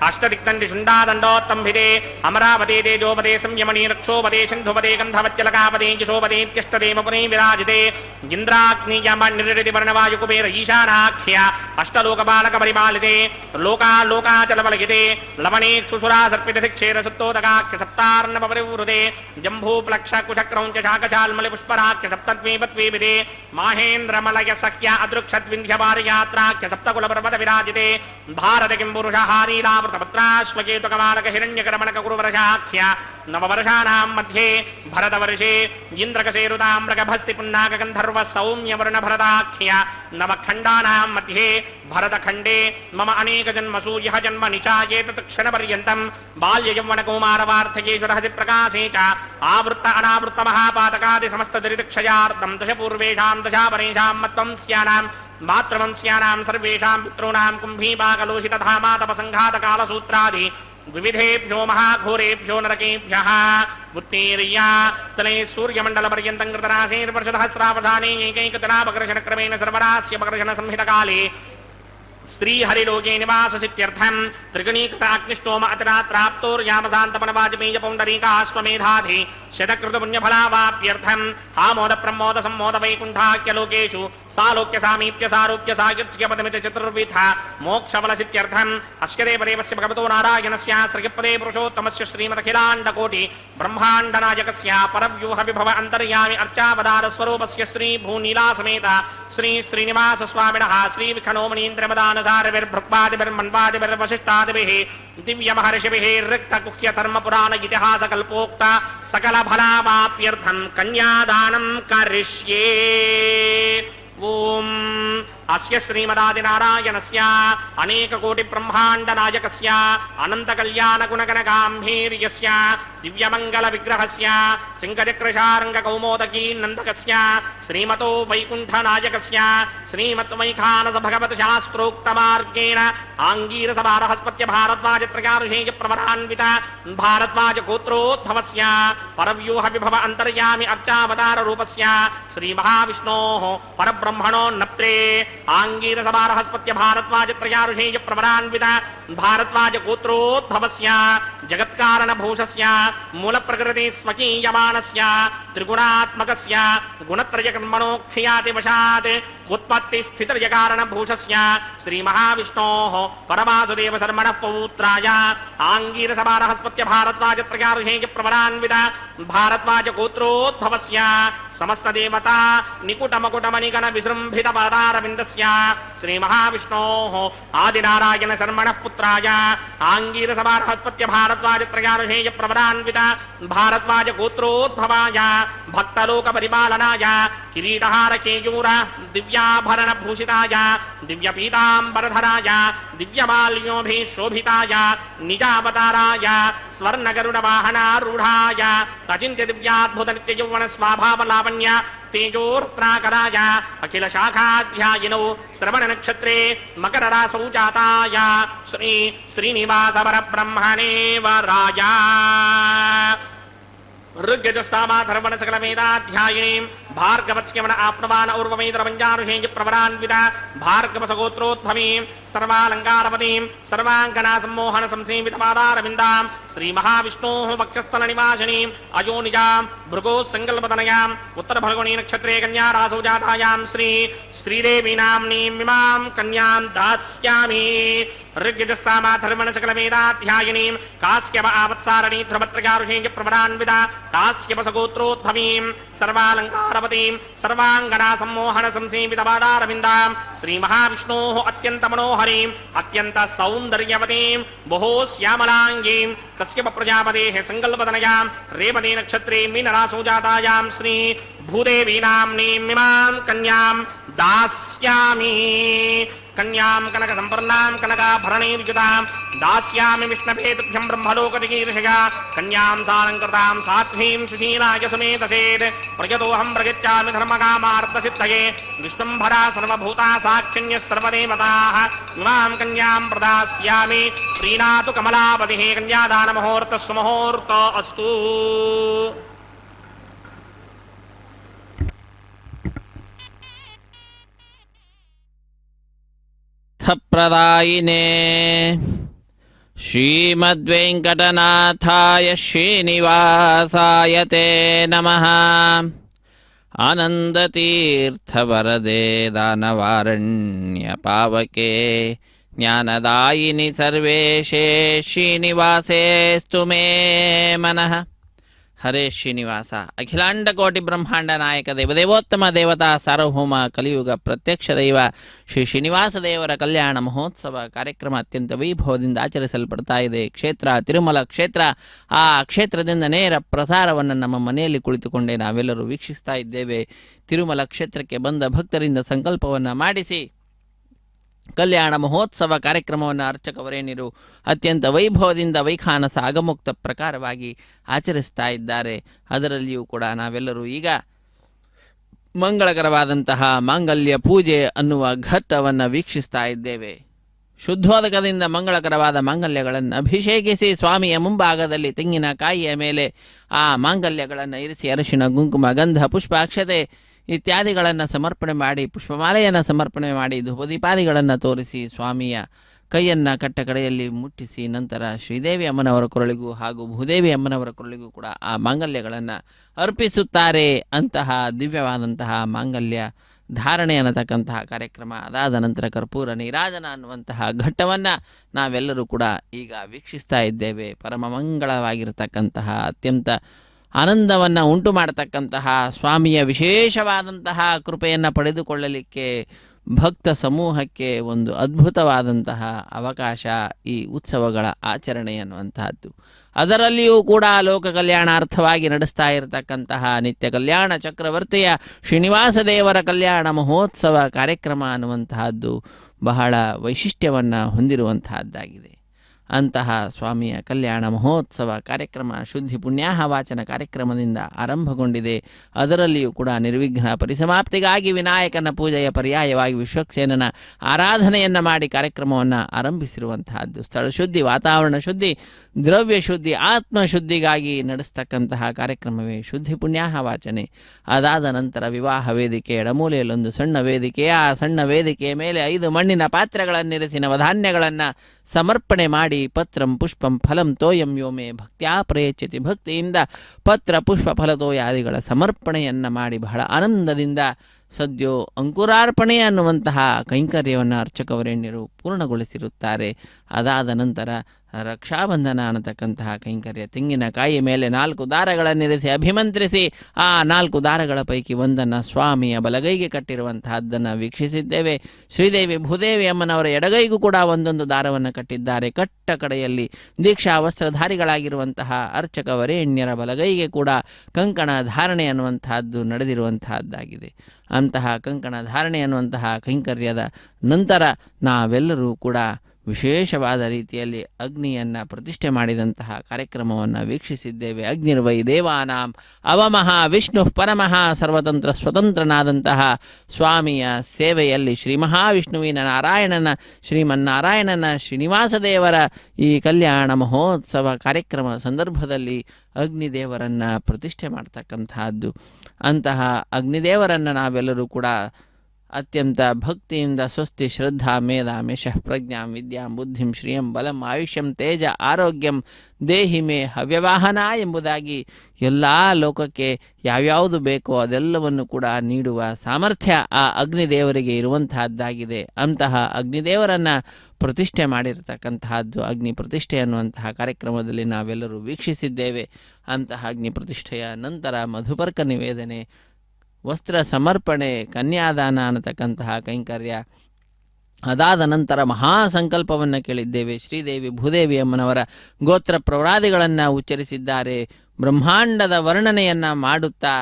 అష్టదిక్దండి శుండాదండోత్తంభిదే అమరావతే తేజోపదే సంయమనీ రక్షోపదే సింధుపదే గంధవత్యలకాపదే యశోపదేత్యష్టదేమ పునే విరాజితే ఇంద్రాగ్నియమ నిర్రితి వర్ణవాయు కుబేర ఈశానాఖ్య అష్టలోకపాలక పరిపాలితే లోకాలోకాచలవలగితే లవణేక్షుసురా సర్పిత క్షేర సత్తోదకాఖ్య సప్తార్ణవ పరివృతే జంభూప్లక్ష కుచక్రౌంచ శాకశాల్మలి పుష్పరాఖ్య సప్తద్వీపద్వీపితే మాహేంద్రమలయ సఖ్య అదృక్షద్వింధ్యవారయాత్రాఖ్య సప్తకుల పర్వత విరాజితే భారత కిం పురుషహారీలావృతపత్రాశ్వకేతుకమాలక హిరణ్యకరమణక కురువర్షాఖ్య నవవర్షానాం మధ్యే భరతవర్షే ఇంద్రకసేరుతామ్రగభస్తి పున్నాక గంధర్వ సౌమ్యవర్ణ భరతాఖ్య నవఖండానాం మధ్యే భరతఖండే మమ అనేక జన్మసు యః జన్మ నిచాయేతత్ క్షణపర్యంతం బాల్య యౌవన కౌమార వార్ధకేషు రహసి ప్రకాశే చ ఆవృత్త అనావృత్త మహాపాతకాది సమస్త దురితక్షయార్థం దశ పూర్వేషాం దశాపరేషాం మత్వం స్యానాం మాతృవంశ్యానాం సర్వేషాం పితॄణాం కుంభీపాకలోహితధామా తపసంఘాతకాలసూత్రాది వివిధేభ్యో మహాఘోరేభ్యో నరకేభ్యః ఉత్తేర్యా తలే సూర్యమండల పర్యంతం కృతరాశేర్వర్షసహస్రావధానే ఏకైకతనాపకర్షణ క్రమేణ సర్వరాస్య పకర్షణ సంహితకాలే శ్రీహరిలోకే నివాససిత్యర్థం త్రిగుణీకృత అగ్నిష్టోమ అతిరాత్రాప్తోర్యామశాంతపనవాజపేయ పౌండరీకాశ్వమేధాధి శతకృత పుణ్యఫలావాప్యర్థం ఆమోద ప్రమోద సంమోద వైకుంఠాఖ్యలోకేషు సాలోక్య సామీప్య సారూప్య సాయుత్స్య పదమిత చతుర్విధ మోక్షఫలసిత్యర్థం అస్య దేవదేవస్య భగవతో నారాయణస్య శ్రీపదే పురుషోత్తమస్య శ్రీమదఖిలాండకోటి బ్రహ్మాండనాయకస్య పరవ్యూహ విభవ అంతర్యామి అర్చావతార స్వరూపస్య శ్రీ భూనీలాసమేత శ్రీ శ్రీనివాస స్వామినః శ్రీ విఖనోమనీంద్రమదానసారవిర్భృక్పాదిభిర్వశిష్టాదిభిः దివ్యమహర్షిభిः రిక్తగుహ్యధర్మపురాణ ఇతిహాస కల్పోక్త సకల ఫలావాప్యర్థం కన్యాదానం కరిష్యే. ఓం అస్య శ్రీమదాదినారాయణస్య అనేక కోటి బ్రహ్మాండ నాయకస్య అనంత కళ్యాణ గుణగణ గాంభీర్యస్య దివ్యమంగళ విగ్రహస్య సింగచక్రశారంగ కౌమోదకీ నందకస్య శ్రీమతో వైకుంఠ నాయకస్య శ్రీమద్వైఖానస భగవత శాస్త్రోక్త మార్గేణ ఆంగీరస బృహస్పత్య భారద్వాజ త్రయారుషేయ ప్రవరాన్విత భారద్వాజ గోత్రోద్భవస్య పరవ్యూహ విభవ అంతర్యామి అర్చావతార రూపస్య శ్రీ మహావిష్ణోః పరబ్రహ్మణో నప్త్రే ఆంగీరస బృహస్పత్య భారద్వాజ త్రయారుషేయ ప్రవరాన్విత భారద్వాజ గోత్రోద్భవస్య జగత్కారణ భూషస్య మూల ప్రకృతి స్వకీయమానస్య త్రిగుణాత్మకస్య గుణత్రయ కర్మణోక్షయాతి వశాత్ ఉత్పత్తి స్థితిలయ కారణ భూషస్య శ్రీ మహావిష్ణోః పరమాసుదేవ శర్మణః పౌత్రాయ ఆంగీరస బృహస్పత్య భారద్వాజ త్రయారుషేయ ప్రవరాన్విత భారద్వాజ గోత్రోద్భవస్య సమస్త దేవతా నికుటమకుటమనిగణ విజృంభిత పాదారవిందస్య శ్రీ మహావిష్ణోః ఆదినారాయణ శర్మణః పుత్రాయ ఆంగీరస బృహస్పత్య భారద్వాజ త్రయారుషేయ ప్రవరాన్విత భారద్వాజ గోత్రోద్భవాయ భక్తలోక పరిపాలనాయ కిరీటహార కేయూర దివ్యాభరణ భూషితాయ దివ్య పీతాంబరధరాయ దివ్యమాల్యోభిశోభితాయ నిజావతారాయ స్వర్ణగరుడ వాహనారూఢాయ అచింత్య దివ్యాద్భుత నిత్య యౌవన స్వాభావ లావణ్య తేజోర్త్రాకరాయ అఖిల శాఖాధ్యాయినౌ శ్రవణ నక్షత్రే మకర రాసౌ జాతాయ శ్రీ శ్రీనివాస పరబ్రహ్మణే వరాయ ఋగ్యజస్సామాధర్వణ సకల వేదాధ్యాయినీం భార్గవస్యమన ఆప్నవాన ఊర్వమేంద్రమంజారుషేయ ప్రవరాన్విత భార్గవ సగోత్రోద్భవీం సర్వాలంకారవతీం సర్వాంగనా సమ్మోహన సంసేవిత పాదారవిందాం శ్రీ మహావిష్ణోః వక్షస్థల నివాసినీం అయోనిజాం భృగో సంకల్పతనయాం ఉత్తర ఫల్గుణీ నక్షత్రే కన్యా రాసౌ జాతాయాం శ్రీ శ్రీదేవి నామ్నీం ఇమాం కన్యాం దాస్యామి. ఋగ్యజస్సామాధర్వణ సకల వేదాధ్యాయినీం కాశ్యప ఆవత్సారణీ ధ్రువత్రయారుషేయ ప్రవరాన్విత కాశ్యప సగోత్రోద్భవీం సర్వాలంకారవతీం సర్వాంగనా సమ్మోహన సంసేవిత పాదారవిందాం శ్రీ మహావిష్ణోః అత్యంత మనోహరీం అత్యంత సౌందర్యవతీం బహో శ్యామలాంగీం కశ్యప ప్రజాపతేః సంకల్పతనయాం రేవతీ నక్షత్రే మీనరాసౌ జాతాయాం శ్రీ భూదేవీ నామ్నీం ఇమాం కన్యాం దాస్యామి. కన్యాం కనక సంపర్ణాం కనకాభరణైర్యుతాం దాస్యామి విష్ణవేతుభ్యం బ్రహ్మలోకదికీర్షగా కన్యాం సాలంకృతాం సాధ్వీం సుశీలాయ సుమేధసేత్ ప్రయతోహం ప్రగచ్చామి ధర్మకామార్థసిద్ధయే విశ్వంభరా సర్వభూతా సాక్షిణ్య సర్వదేవతాః ఇమాం కన్యాం ప్రదాస్యామి. ప్రీణాతు కమలాపతిః కన్యాదానముహూర్త సుముహూర్తో అస్తు. ప్రదాయినే శ్రీమద్వేంకటనాథాయ శ్రీనివాసాయ తే నమః. ఆనందతీర్థవరదే దానవారణ్య పావకే జ్ఞానదాయిని సర్వేషే శ్రీనివాసేస్తు మే మనః. హరే శ్రీనివాస. అఖిలాండకోటి బ్రహ్మాండ నాయక దేవదేవోత్తమ దేవతా సార్వభౌಮ కలిಯುಗ ಪ್ರತ್ಯಕ್ಷ ದೈವ ಶ್ರೀ ಶ್ರೀನಿವಾಸ ದೇವರ ಕಲ್ಯಾಣ ಮಹೋತ್ಸವ ಕಾರ್ಯಕ್ರಮ ಅತ್ಯಂತ ವೈಭವದಿಂದ ಆಚರಿಸಲ್ಪಡ್ತಾ ಇದೆ. ಕ್ಷೇತ್ರ ತಿರುಮಲ ಕ್ಷೇತ್ರ. ಆ ಕ್ಷೇತ್ರದಿಂದ ನೇರ ಪ್ರಸಾರವನ್ನು ನಮ್ಮ ಮನೆಯಲ್ಲಿ ಕುಳಿತುಕೊಂಡೇ ನಾವೆಲ್ಲರೂ ವೀಕ್ಷಿಸ್ತಾ ಇದ್ದೇವೆ. ತಿರುಮಲ ಕ್ಷೇತ್ರಕ್ಕೆ ಬಂದ ಭಕ್ತರಿಂದ ಸಂಕಲ್ಪವನ್ನು ಮಾಡಿಸಿ ಕಲ್ಯಾಣ ಮಹೋತ್ಸವ ಕಾರ್ಯಕ್ರಮವನ್ನು ಅರ್ಚಕವರೇನಿರು ಅತ್ಯಂತ ವೈಭವದಿಂದ ವೈಖಾನಸ ಆಗಮುಕ್ತ ಪ್ರಕಾರವಾಗಿ ಆಚರಿಸ್ತಾ ಇದ್ದಾರೆ. ಅದರಲ್ಲಿಯೂ ಕೂಡ ನಾವೆಲ್ಲರೂ ಈಗ ಮಂಗಳಕರವಾದಂತಹ ಮಾಂಗಲ್ಯ ಪೂಜೆ ಅನ್ನುವ ಘಟ್ಟವನ್ನು ವೀಕ್ಷಿಸ್ತಾ ಇದ್ದೇವೆ. ಶುದ್ಧೋದಕದಿಂದ ಮಂಗಳಕರವಾದ ಮಾಂಗಲ್ಯಗಳನ್ನು ಅಭಿಷೇಕಿಸಿ ಸ್ವಾಮಿಯ ಮುಂಭಾಗದಲ್ಲಿ ತೆಂಗಿನಕಾಯಿಯ ಮೇಲೆ ಆ ಮಾಂಗಲ್ಯಗಳನ್ನು ಇರಿಸಿ ಅರಿಶಿಣ ಕುಂಕುಮ ಗಂಧ ಪುಷ್ಪ ಅಕ್ಷತೆ ಇತ್ಯಾದಿಗಳನ್ನು ಸಮರ್ಪಣೆ ಮಾಡಿ, ಪುಷ್ಪಮಾಲೆಯನ್ನು ಸಮರ್ಪಣೆ ಮಾಡಿ, ಧೂಪದೀಪಾದಿಗಳನ್ನು ತೋರಿಸಿ ಸ್ವಾಮಿಯ ಕೈಯನ್ನು ಕಟ್ಟ ಕಡೆಯಲ್ಲಿ ಮುಟ್ಟಿಸಿ ನಂತರ ಶ್ರೀದೇವಿ ಅಮ್ಮನವರ ಕೊರಳಿಗೂ ಹಾಗೂ ಭೂದೇವಿ ಅಮ್ಮನವರ ಕೊರಳಿಗೂ ಕೂಡ ಆ ಮಾಂಗಲ್ಯಗಳನ್ನು ಅರ್ಪಿಸುತ್ತಾರೆ. ಅಂತಹ ದಿವ್ಯವಾದಂತಹ ಮಾಂಗಲ್ಯ ಧಾರಣೆ ಅನ್ನತಕ್ಕಂತಹ ಕಾರ್ಯಕ್ರಮ ಅದಾದ ನಂತರ ಕರ್ಪೂರ ನೀರಾಜನ ಅನ್ನುವಂತಹ ಘಟ್ಟವನ್ನು ನಾವೆಲ್ಲರೂ ಕೂಡ ಈಗ ವೀಕ್ಷಿಸ್ತಾ ಇದ್ದೇವೆ. ಪರಮ ಮಂಗಳವಾಗಿರತಕ್ಕಂತಹ ಅತ್ಯಂತ ಆನಂದವನ್ನು ಉಂಟು ಮಾಡತಕ್ಕಂತಹ ಸ್ವಾಮಿಯ ವಿಶೇಷವಾದಂತಹ ಕೃಪೆಯನ್ನು ಪಡೆದುಕೊಳ್ಳಲಿಕ್ಕೆ ಭಕ್ತ ಸಮೂಹಕ್ಕೆ ಒಂದು ಅದ್ಭುತವಾದಂತಹ ಅವಕಾಶ ಈ ಉತ್ಸವಗಳ ಆಚರಣೆ ಅನ್ನುವಂತಹದ್ದು. ಅದರಲ್ಲಿಯೂ ಕೂಡ ಲೋಕ ಕಲ್ಯಾಣಾರ್ಥವಾಗಿ ನಡೆಸ್ತಾ ಇರತಕ್ಕಂತಹ ನಿತ್ಯ ಕಲ್ಯಾಣ ಚಕ್ರವರ್ತಿಯ ಶ್ರೀನಿವಾಸ ದೇವರ ಕಲ್ಯಾಣ ಮಹೋತ್ಸವ ಕಾರ್ಯಕ್ರಮ ಅನ್ನುವಂತಹದ್ದು ಬಹಳ ವೈಶಿಷ್ಟ್ಯವನ್ನು ಹೊಂದಿರುವಂತಹದ್ದಾಗಿದೆ. ಅಂತಹ ಸ್ವಾಮಿಯ ಕಲ್ಯಾಣ ಮಹೋತ್ಸವ ಕಾರ್ಯಕ್ರಮ ಶುದ್ಧಿ ಪುಣ್ಯಾಹ ವಾಚನ ಕಾರ್ಯಕ್ರಮದಿಂದ ಆರಂಭಗೊಂಡಿದೆ. ಅದರಲ್ಲಿಯೂ ಕೂಡ ನಿರ್ವಿಘ್ನ ಪರಿಸಮಾಪ್ತಿಗಾಗಿ ವಿನಾಯಕನ ಪೂಜೆಯ ಪರ್ಯಾಯವಾಗಿ ವಿಶ್ವಕ್ಸೇನನ ಆರಾಧನೆಯನ್ನು ಮಾಡಿ ಕಾರ್ಯಕ್ರಮವನ್ನು ಆರಂಭಿಸಿರುವಂತಹದ್ದು. ಸ್ಥಳ ಶುದ್ಧಿ, ವಾತಾವರಣ ಶುದ್ಧಿ, ದ್ರವ್ಯ ಶುದ್ಧಿ, ಆತ್ಮಶುದ್ಧಿಗಾಗಿ ನಡೆಸ್ತಕ್ಕಂತಹ ಕಾರ್ಯಕ್ರಮವೇ ಶುದ್ಧಿ ಪುಣ್ಯಾಹ ವಾಚನೆ. ಅದಾದ ನಂತರ ವಿವಾಹ ವೇದಿಕೆ ಎಡಮೂಲೆಯಲ್ಲೊಂದು ಸಣ್ಣ ವೇದಿಕೆ, ಆ ಸಣ್ಣ ವೇದಿಕೆಯ ಮೇಲೆ 5 ಮಣ್ಣಿನ ಪಾತ್ರೆಗಳನ್ನಿರಿಸಿ ನವಧಾನ್ಯಗಳನ್ನು ಸಮರ್ಪಣೆ ಮಾಡಿ ಪತ್ರಂ ಪುಷ್ಪಂ ಫಲಂ ತೋಯಂ ಯೋಮೆ ಭಕ್ತ್ಯಾ ಪ್ರಯಚ್ಯತಿ, ಭಕ್ತಿಯಿಂದ ಪತ್ರ ಪುಷ್ಪ ಫಲತೋಯಾದಿಗಳ ಸಮರ್ಪಣೆಯನ್ನು ಮಾಡಿ ಬಹಳ ಆನಂದದಿಂದ ಸದ್ಯೋ ಅಂಕುರಾರ್ಪಣೆ ಅನ್ನುವಂತಹ ಕೈಂಕರ್ಯವನ್ನು ಅರ್ಚಕವರೇಣ್ಯರು ಪೂರ್ಣಗೊಳಿಸಿರುತ್ತಾರೆ. ಅದಾದ ನಂತರ ರಕ್ಷಾಬಂಧನ ಅನ್ನತಕ್ಕಂತಹ ಕೈಂಕರ್ಯ, ತೆಂಗಿನಕಾಯಿ ಮೇಲೆ 4 ದಾರಗಳನ್ನಿರಿಸಿ ಅಭಿಮಂತ್ರಿಸಿ ಆ 4 ದಾರಗಳ ಪೈಕಿ ಒಂದನ್ನು ಸ್ವಾಮಿಯ ಬಲಗೈಗೆ ಕಟ್ಟಿರುವಂತಹದ್ದನ್ನು ವೀಕ್ಷಿಸಿದ್ದೇವೆ. ಶ್ರೀದೇವಿ ಭೂದೇವಿ ಅಮ್ಮನವರ ಎಡಗೈಗೂ ಕೂಡ ಒಂದೊಂದು ದಾರವನ್ನು ಕಟ್ಟಿದ್ದಾರೆ. ಕಟ್ಟ ಕಡೆಯಲ್ಲಿ ದೀಕ್ಷಾ ವಸ್ತ್ರಧಾರಿಗಳಾಗಿರುವಂತಹ ಅರ್ಚಕ ವರೇಣ್ಯರ ಬಲಗೈಗೆ ಕೂಡ ಕಂಕಣ ಧಾರಣೆ ಅನ್ನುವಂತಹದ್ದು ನಡೆದಿರುವಂತಹದ್ದಾಗಿದೆ. ಅಂತಹ ಕಂಕಣ ಧಾರಣೆ ಅನ್ನುವಂತಹ ಕೈಂಕರ್ಯದ ನಂತರ ನಾವೆಲ್ಲರೂ ಕೂಡ ವಿಶೇಷವಾದ ರೀತಿಯಲ್ಲಿ ಅಗ್ನಿಯನ್ನು ಪ್ರತಿಷ್ಠೆ ಮಾಡಿದಂತಹ ಕಾರ್ಯಕ್ರಮವನ್ನು ವೀಕ್ಷಿಸಿದ್ದೇವೆ. ಅಗ್ನಿರ್ವೈ ದೇವಾನಾಂ ಅವಮಃ ವಿಷ್ಣು ಪರಮಃ ಸರ್ವತಂತ್ರ ಸ್ವತಂತ್ರನಾದಂತಹ ಸ್ವಾಮಿಯ ಸೇವೆಯಲ್ಲಿ ಶ್ರೀ ಮಹಾವಿಷ್ಣುವಿನ ನಾರಾಯಣನ ಶ್ರೀಮನ್ನಾರಾಯಣನ ಶ್ರೀನಿವಾಸ ದೇವರ ಈ ಕಲ್ಯಾಣ ಮಹೋತ್ಸವ ಕಾರ್ಯಕ್ರಮ ಸಂದರ್ಭದಲ್ಲಿ ಅಗ್ನಿದೇವರನ್ನು ಪ್ರತಿಷ್ಠೆ ಮಾಡ್ತಕ್ಕಂತಹದ್ದು. ಅಂತಹ ಅಗ್ನಿದೇವರನ್ನು ನಾವೆಲ್ಲರೂ ಕೂಡ ಅತ್ಯಂತ ಭಕ್ತಿಯಿಂದ ಸ್ವಸ್ತಿ ಶ್ರದ್ಧಾ ಮೇಧಾ ಮೇಷಃ ಪ್ರಜ್ಞಾಂ ವಿದ್ಯಾಂ ಬುದ್ಧಿಂ ಶ್ರಿಯಂ ಬಲಂ ಆಯುಷ್ಯಂ ತೇಜ ಆರೋಗ್ಯಂ ದೇಹಿ ಮೇ ಹವ್ಯವಾಹನ ಎಂಬುದಾಗಿ ಎಲ್ಲ ಲೋಕಕ್ಕೆ ಯಾವ್ಯಾವುದು ಬೇಕೋ ಅದೆಲ್ಲವನ್ನು ಕೂಡ ನೀಡುವ ಸಾಮರ್ಥ್ಯ ಆ ಅಗ್ನಿದೇವರಿಗೆ ಇರುವಂತಹದ್ದಾಗಿದೆ. ಅಂತಹ ಅಗ್ನಿದೇವರನ್ನು ಪ್ರತಿಷ್ಠೆ ಮಾಡಿರತಕ್ಕಂತಹದ್ದು ಅಗ್ನಿ ಪ್ರತಿಷ್ಠೆ ಅನ್ನುವಂತಹ ಕಾರ್ಯಕ್ರಮದಲ್ಲಿ ನಾವೆಲ್ಲರೂ ವೀಕ್ಷಿಸಿದ್ದೇವೆ. ಅಂತಹ ಅಗ್ನಿ ಪ್ರತಿಷ್ಠೆಯ ನಂತರ ಮಧುಪರ್ಕ ನಿವೇದನೆ, ವಸ್ತ್ರ ಸಮರ್ಪಣೆ, ಕನ್ಯಾದಾನ ಅನ್ನತಕ್ಕಂತಹ ಕೈಂಕರ್ಯ, ಅದಾದ ನಂತರ ಮಹಾಸಂಕಲ್ಪವನ್ನು ಕೇಳಿದ್ದೇವೆ. ಶ್ರೀದೇವಿ ಭೂದೇವಿ ಅಮ್ಮನವರ ಗೋತ್ರ ಪ್ರವರಾದಿಗಳನ್ನು ಉಚ್ಚರಿಸಿದ್ದಾರೆ. ಬ್ರಹ್ಮಾಂಡದ ವರ್ಣನೆಯನ್ನು ಮಾಡುತ್ತಾ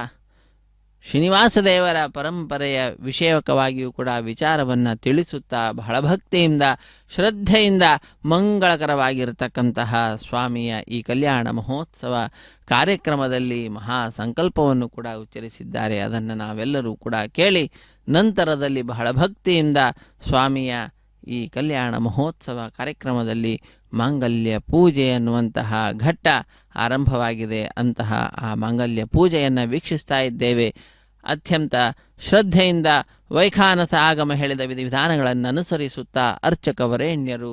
ಶ್ರೀನಿವಾಸ ದೇವರ ಪರಂಪರೆಯ ವಿಷಯಕವಾಗಿಯೂ ಕೂಡ ವಿಚಾರವನ್ನು ತಿಳಿಸುತ್ತಾ ಬಹಳ ಭಕ್ತಿಯಿಂದ ಶ್ರದ್ಧೆಯಿಂದ ಮಂಗಳಕರವಾಗಿರತಕ್ಕಂತಹ ಸ್ವಾಮಿಯ ಈ ಕಲ್ಯಾಣ ಮಹೋತ್ಸವ ಕಾರ್ಯಕ್ರಮದಲ್ಲಿ ಮಹಾ ಸಂಕಲ್ಪವನ್ನು ಕೂಡ ಉಚ್ಚರಿಸಿದ್ದಾರೆ. ಅದನ್ನು ನಾವೆಲ್ಲರೂ ಕೂಡ ಕೇಳಿ ನಂತರದಲ್ಲಿ ಬಹಳ ಭಕ್ತಿಯಿಂದ ಸ್ವಾಮಿಯ ಈ ಕಲ್ಯಾಣ ಮಹೋತ್ಸವ ಕಾರ್ಯಕ್ರಮದಲ್ಲಿ ಮಾಂಗಲ್ಯ ಪೂಜೆ ಅನ್ನುವಂತಹ ಘಟ್ಟ ಆರಂಭವಾಗಿದೆ. ಅಂತಹ ಆ ಮಾಂಗಲ್ಯ ಪೂಜೆಯನ್ನು ವೀಕ್ಷಿಸ್ತಾ ಇದ್ದೇವೆ. ಅತ್ಯಂತ ಶ್ರದ್ಧೆಯಿಂದ ವೈಖಾನಸ ಆಗಮ ಹೇಳಿದ ವಿಧಿವಿಧಾನಗಳನ್ನು ಅನುಸರಿಸುತ್ತಾ ಅರ್ಚಕ ವರೇಣ್ಯರು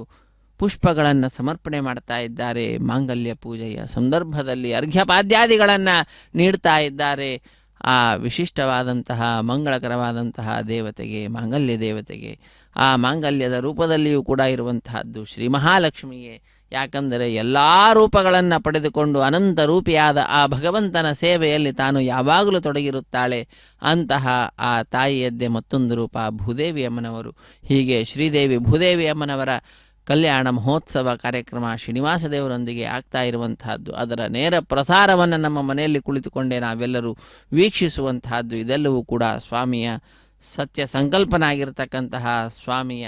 ಪುಷ್ಪಗಳನ್ನು ಸಮರ್ಪಣೆ ಮಾಡ್ತಾ ಇದ್ದಾರೆ. ಮಾಂಗಲ್ಯ ಪೂಜೆಯ ಸಂದರ್ಭದಲ್ಲಿ ಅರ್ಘ್ಯಪಾದ್ಯಾದಿಗಳನ್ನು ನೀಡ್ತಾ ಇದ್ದಾರೆ. ಆ ವಿಶಿಷ್ಟವಾದಂತಹ ಮಂಗಳಕರವಾದಂತಹ ದೇವತೆಗೆ, ಮಾಂಗಲ್ಯ ದೇವತೆಗೆ, ಆ ಮಾಂಗಲ್ಯದ ರೂಪದಲ್ಲಿಯೂ ಕೂಡ ಇರುವಂತಹದ್ದು ಶ್ರೀ ಮಹಾಲಕ್ಷ್ಮಿಯೇ. ಯಾಕಂದರೆ ಎಲ್ಲ ರೂಪಗಳನ್ನು ಪಡೆದುಕೊಂಡು ಅನಂತ ರೂಪಿಯಾದ ಆ ಭಗವಂತನ ಸೇವೆಯಲ್ಲಿ ತಾನು ಯಾವಾಗಲೂ ತೊಡಗಿರುತ್ತಾಳೆ. ಅಂತಹ ಆ ತಾಯಿಯದ್ದೇ ಮತ್ತೊಂದು ರೂಪ ಭೂದೇವಿ ಅಮ್ಮನವರು. ಹೀಗೆ ಶ್ರೀದೇವಿ ಭೂದೇವಿ ಅಮ್ಮನವರ ಕಲ್ಯಾಣ ಮಹೋತ್ಸವ ಕಾರ್ಯಕ್ರಮ ಶ್ರೀನಿವಾಸ ದೇವರೊಂದಿಗೆ ಆಗ್ತಾ ಇರುವಂತಹದ್ದು. ಅದರ ನೇರ ಪ್ರಸಾರವನ್ನು ನಮ್ಮ ಮನೆಯಲ್ಲಿ ಕುಳಿತುಕೊಂಡೇ ನಾವೆಲ್ಲರೂ ವೀಕ್ಷಿಸುವಂತಹದ್ದು. ಇದೆಲ್ಲವೂ ಕೂಡ ಸ್ವಾಮಿಯ ಸತ್ಯ ಸಂಕಲ್ಪನಾಗಿರ್ತಕ್ಕಂತಹ ಸ್ವಾಮಿಯ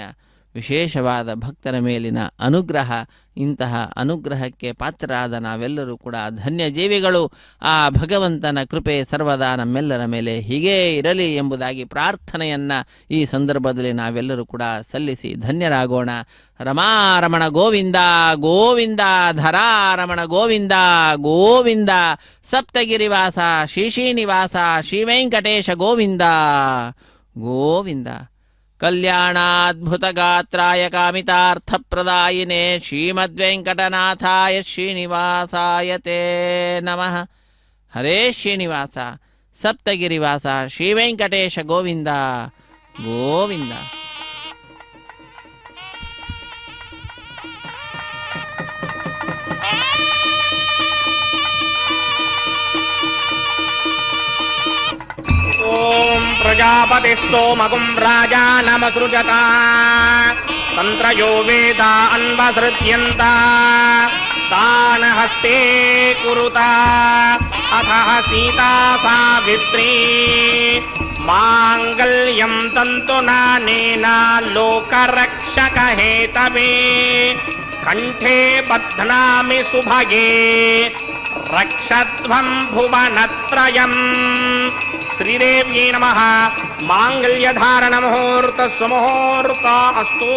ವಿಶೇಷವಾದ ಭಕ್ತರ ಮೇಲಿನ ಅನುಗ್ರಹ. ಇಂತಹ ಅನುಗ್ರಹಕ್ಕೆ ಪಾತ್ರರಾದ ನಾವೆಲ್ಲರೂ ಕೂಡ ಧನ್ಯ ಜೀವಿಗಳು. ಆ ಭಗವಂತನ ಕೃಪೆ ಸರ್ವದಾ ನಮ್ಮೆಲ್ಲರ ಮೇಲೆ ಹೀಗೇ ಇರಲಿ ಎಂಬುದಾಗಿ ಪ್ರಾರ್ಥನೆಯನ್ನು ಈ ಸಂದರ್ಭದಲ್ಲಿ ನಾವೆಲ್ಲರೂ ಕೂಡ ಸಲ್ಲಿಸಿ ಧನ್ಯರಾಗೋಣ. ರಮಾರಮಣ ಗೋವಿಂದ ಗೋವಿಂದ, ಧರಾರಮಣ ಗೋವಿಂದ ಗೋವಿಂದ, ಸಪ್ತಗಿರಿವಾಸ ಶ್ರೀನಿವಾಸ ಶ್ರೀ ವೆಂಕಟೇಶ ಗೋವಿಂದ ಗೋವಿಂದ. ಕಲ್ಯಾಣಾದ್ಭುತ ಗಾತ್ರಾಯ ಕಾಮಿತಾರ್ಥಪ್ರದಾಯಿನೇ ಶ್ರೀಮದ್ವೆಂಕಟನಾಥಾಯ ಶ್ರೀನಿವಾಸಾಯ ತೇ ನಮಃ. ಹರೇ ಶ್ರೀನಿವಾಸ, ಸಪ್ತಗಿರಿವಾಸ ಶ್ರೀ ವೆಂಕಟೇಶ ಗೋವಿಂದ ಗೋವಿಂದ. ಓಂ ಪ್ರಜಾಪತಿ ಸೋಮಗುಂ ರಾಜಾನಮಸೃಜತ ತಂತ್ರಯೋ ವೇದ ಅನ್ವಸೃತ್ಯಂತ ತಾನ ಹಸ್ತೆ ಕುರುತ ಅಥ ಸೀತಾ ಸಾವಿತ್ರೀ ಮಾಂಗಲ್ಯಂ ತಂತುನಾನೇನ ಲೋಕರಕ್ಷಕ ಹೇತವೇ ಕಂಠೆ ಬಧ್ನಾಮಿ ಸುಭಗೆ ರಕ್ಷಧ್ವಂ ಭುವನತ್ರಯಂ. ಶ್ರೀದೇವ್ಯೈ ನಮಃ. ಮಾಂಗಲ್ಯಧಾರಣ ಮುಹೂರ್ತ ಸುಮುಹೂರ್ತ ಅಸ್ತು.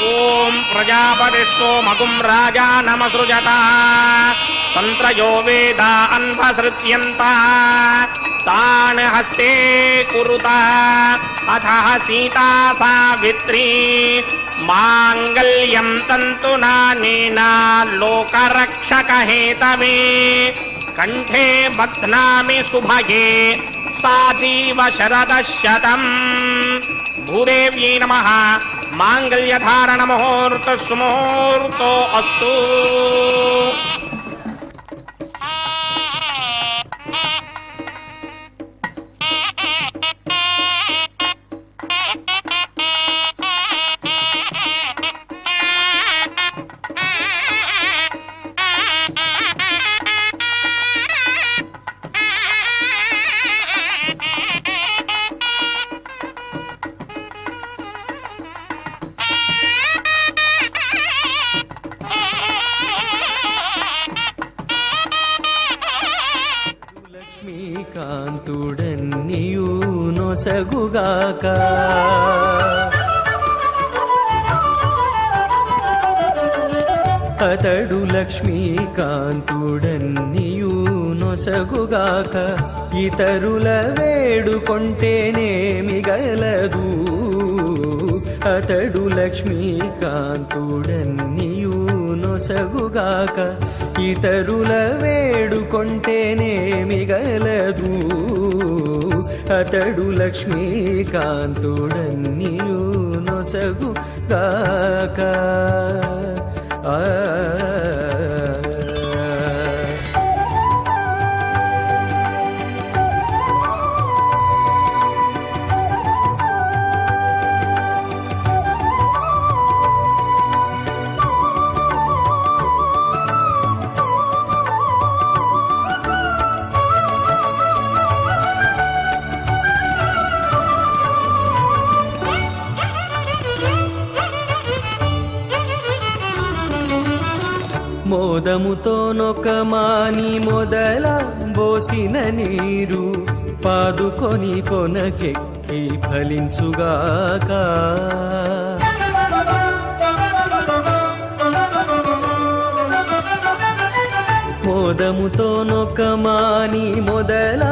ಓಂ ಪ್ರಜಾಪತಿ ಸೋಮಗುಂ ರಾಜಾನಮಸೃಜತ ತಂತ್ರಯೋ ವೇದ ಅನ್ವಸೃತ್ಯಂತ ತಾನ್ ಹಸ್ತೆ ಕುರುತ ಅಥ ಸೀತಾ ಸಾವಿತ್ರೀ ಮಾಂಗಲ್ಯಂ ತಂತುನಾನೇನ ಲೋಕರಕ್ಷಕ ಹೇತವೇ ಕಂಠೆ ಬಧ್ನಾಮಿ ಸುಭಗೆ ಸಾಜೀವ ಶರದಶತಂ. ಭೂದೇವ್ಯೈ ನಮಃ. ಮಾಂಗಲ್ಯಧಾರಣ ಮುಹೂರ್ತ ಸುಮುಹೂರ್ತೋ ಅಸ್ತು. లక్ష్మీకాంతుడన్నియూ నొసగుగాక. అతడు లక్ష్మీకాంతుడన్నియూ నొసగుగాక. ఇతరుల వేడుకొంటేనేమి గలదు. అతడు లక్ష్మీకాంతుడన్నియూ నొసగుగాక. ఇతరుల వేడుకొంటేనేమి గలదు. అతడు లక్ష్మీకాంతుడన్నియూ నొసగుగాక. మోదముతో నొకమాని మొదల బోసిన నీరు పాదుకొని కొనకెక్కి ఫలించుగాక. మోదముతో నొకమాని మొదల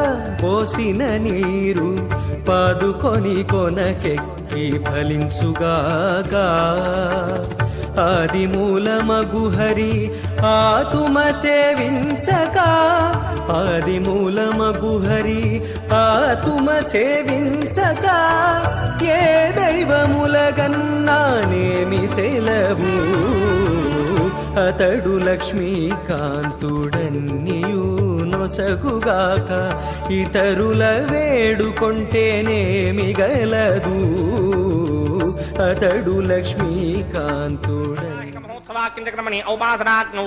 పోసిన నీరు పాదుకొని కొనకెక్కి ఫలించుగాక. ఆదిమూలమగు హరి ఆతుమ సేవించక. ఆదిమూలమగు హరి ఆతుమ సేవించక. ఏ దైవములగన్నానేమి సెలవు. అతడు లక్ష్మీకాంతుడన్నియూ నొసగుగాక ఇతరుల వేడుకొంటేనేమిగలదు అతడు లక్ష్మీకాంతుడని. మహోత్సవాక్యంచక్రమణి ఔపాసనాగ్నౌ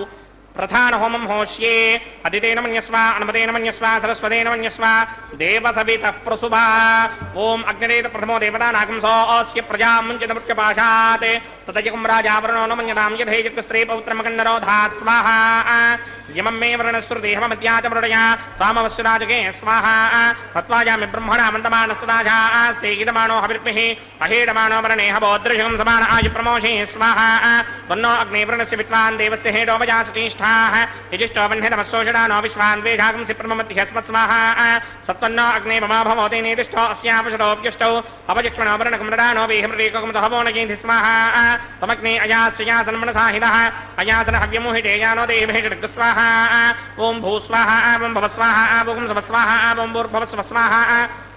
ప్రధాన హోమం హోష్యే అదితేన మన్యస్వ అనుమతేన మన్యస్వ సరస్వతేన మన్యస్వ దేవసవితః ప్రసుభా. ఓం అగ్నిరేత ప్రథమో దేవతా నాగంసోऽस्य ప్రజాముంచనమృత్యపాశాత్ తతయకం రాజావరణో న మన్యతాం యథేజక్ స్త్రీ పౌత్రమగన్నరోధాత్ స్వాహా. యమం మే వరణస్రుదేహమద్యాచ మృడయా త్వామవస్సురాజకే స్వాహా. తత్వాయామి బ్రహ్మణా మంతమానస్తదాశాస్తే ఇదమానో హవిర్మిః అహేడమానో వరణే హవోదృశకం సమాన ఆయు ప్రమోషే స్వాహా. తన్నో అగ్నే వరణస్య విద్వాన్ దేవస్య హేడోపజాసతిష్ఠాః యజిష్టో వహ్నితమస్సోషడానో విశ్వాన్ వేషాగంసి ప్రమమత్యస్మత్స్వాహా. సత్వన్నో అగ్నే మమా భవతే నేదిష్టో అస్యాపషడోప్యష్టౌ అపచక్ష్మణో వరణకమృడానో వేహిమృదేకం సహవోనకేంధి స్వాహా. తమగ్నే అయాస్యయాసన్ మనసాహినః అయాసన హవ్యమోహితేయానో దేవేషడగ్ స్వాహా. ఓం భూ స్వాహా ఓం భవ స్వాహా ఓం సవ స్వాహా ఓం భూర్భవ స్వ స్వాహా.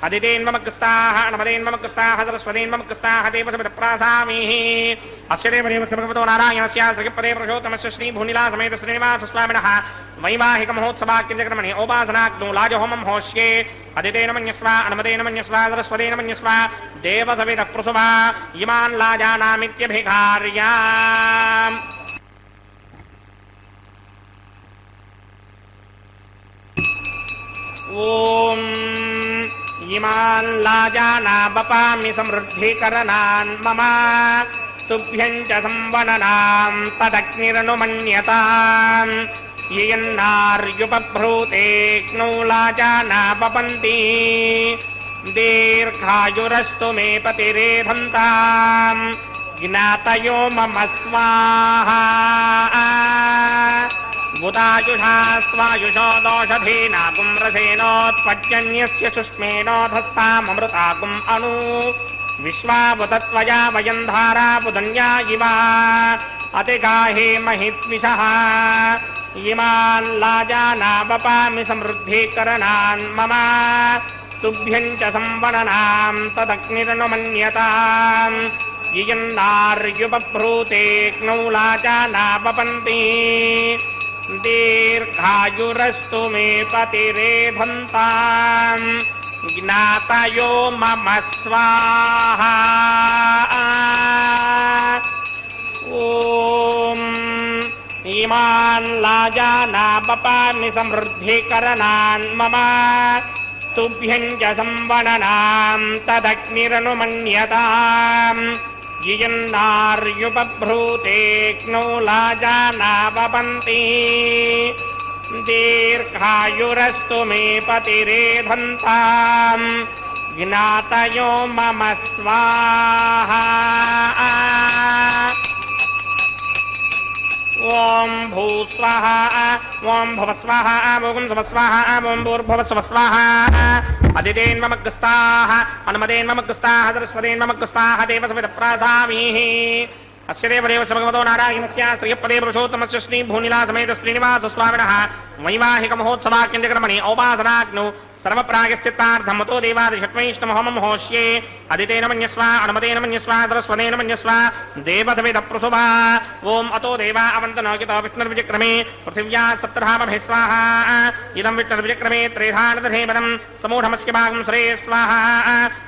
అదితేన్మమగ్రస్తాః నమదేన్మమగ్రస్తాః సరస్వతేన్మమగ్రస్తాః దేవసమితప్రాసామిః. అస్య దేవదేవస్య భగవతో నారాయణస్య శ్రీపదే పురుషోత్తమస్య శ్రీ భూనిలా సమేత శ్రీనివాస స్వామినః వైవాహిక మహోత్సవాక్యంచక్రమణి ఔపాసనాగ్నౌ లాజహోమం హోష్యే అదితేన మన్యస్వ అనుమతేన మన్యస్వ సరస్వతేన మన్యస్వ దేవసవితః ప్రసుభా. ఇమాన్ లాజానామిత్యభికార్యా. ఓం ఇమాన్ లాజానాపపామి సమృద్ధికరణాన్ మమ తుభ్యం చ సంవననాం తదగ్నిరనుమన్యతాం యయన్నార్యుపభ్రూతేక్నౌ లాజానాపపంతి దీర్ఘాయురస్తు మే పతిరేధంతాం జ్ఞాతయో మమ స్వాహా. ఉదాయుషా స్వాయుషో దోషధీనాకుం రసేనోత్పద్యన్యస్య సుష్మేనోధస్తామమృతాకుం అను విశ్వావతత్వయా వయం ధారాపుదన్యా ఇవ అతిగాహే మహిత్విషః. ఇమాన్ లాజానాపపామి సమృద్ధికరణాన్ మమ తుభ్యం చ సంవననాం తదగ్నిరనుమన్యతాం యయన్నార్యుపభ్రూతేక్నౌ లాజానాపపంతి దీర్ఘాయురస్తు మే పతిరేధంతాం జ్ఞాతయో మమ స్వాహా. ఓం ఇమాన్ లాజానాపపామి సమృద్ధికరణాన్ మమ తుభ్యం చ సంవననాం తదగ్నిరనుమన్యతాం యయన్నార్యుపభ్రూతేక్నౌ లాజానాపపంతి దీర్ఘాయురస్తు మే పతిరేధంతాం జ్ఞాతయో మమ స్వాహా. ఓం భూ స్వాహా ఓం భవ స్వాహా ఓం సవ స్వాహా ఓం భూర్భవ స్వ స్వాహా. అదితేన్మమగ్రస్తాః అనుమతేన్మమగ్రస్తాః సరస్వతేన్మమగ్రస్తాః దేవసమితప్రాసామిః. అస్య దేవదేవస్య భగవతో నారాయణస్య శ్రీపదే పురుషోత్తమస్య శ్రీ భూనిలా సమేత శ్రీనివాస స్వామినః వైవాహిక మహోత్సవాక్యంచక్రమణి ఔపాసనాగ్నౌ సర్వప్రాయశ్చిత్తార్థమతో దేవాదిషట్వైష్ణవహోమం హోష్యే అదితేన మన్యస్వ అనుమతేన మన్యస్వ సరస్వతేన మన్యస్వ దేవసమితః ప్రసుభా. ఓం అతో దేవా అవంతనోకితో విష్ణుర్విచక్రమే పృథివ్యా సప్తధామభిः స్వాహా. ఇదం విష్ణుర్విచక్రమే త్రైధానదధేవనం సమూఢమస్య భాగం సురే స్వాహా.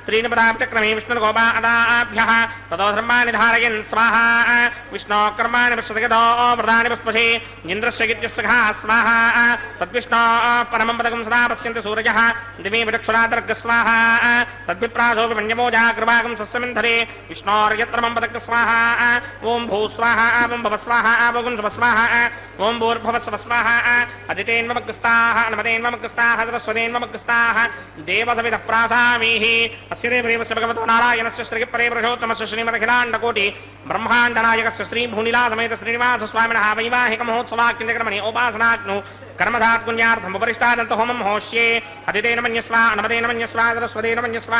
త్రీనిపదావిచక్రమే విష్ణుర్గోపాదాభ్యः తతో ధర్మాణి ధారయన్ స్వాహా. విష్ణో కర్మాణి పశ్యతగతో వ్రతాని పుష్పశే ఇంద్రస్య గిత్యస్సఖా స్వాహా. తద్విష్ణో పరమం పదకం సదా పశ్యంతి సూరజः దివే విచక్షురాదర్గ స్వాహా. తద్విప్రాసోపి మన్యమోజాగ్రభాగం సస్యమింధరే విష్ణోర్యత్రమం పదక స్వాహా. ఓం భూ స్వాహా ఓం భవ స్వాహా ఓం సవ స్వాహా ఓం భూర్భవ స్వ స్వాహా. అదితేన్మమగ్రస్తాః అనుమతేన్మమగ్రస్తాః సరస్వతేన్మమగ్రస్తాః దేవసవితః ప్రాసామిః. అస్య దేవదేవస్య భగవతో నారాయణస్య శ్రీపదే పురుషోత్తమస్య శ్రీమదఖిలాండకోటి బ్రహ్మాండనాయకస్య శ్రీ భూనిలా సమేత శ్రీనివాస స్వామినః వైవాహిక మహోత్సవాక్యంచక్రమణి ఔపాసనాగ్నౌ कर्मधात् पुण्यार्थम् उपरिष्टादन्त होमं होष्ये अदितेन मन्यस्व अनुमतेन मन्यस्व सरस्वतेन मन्यस्व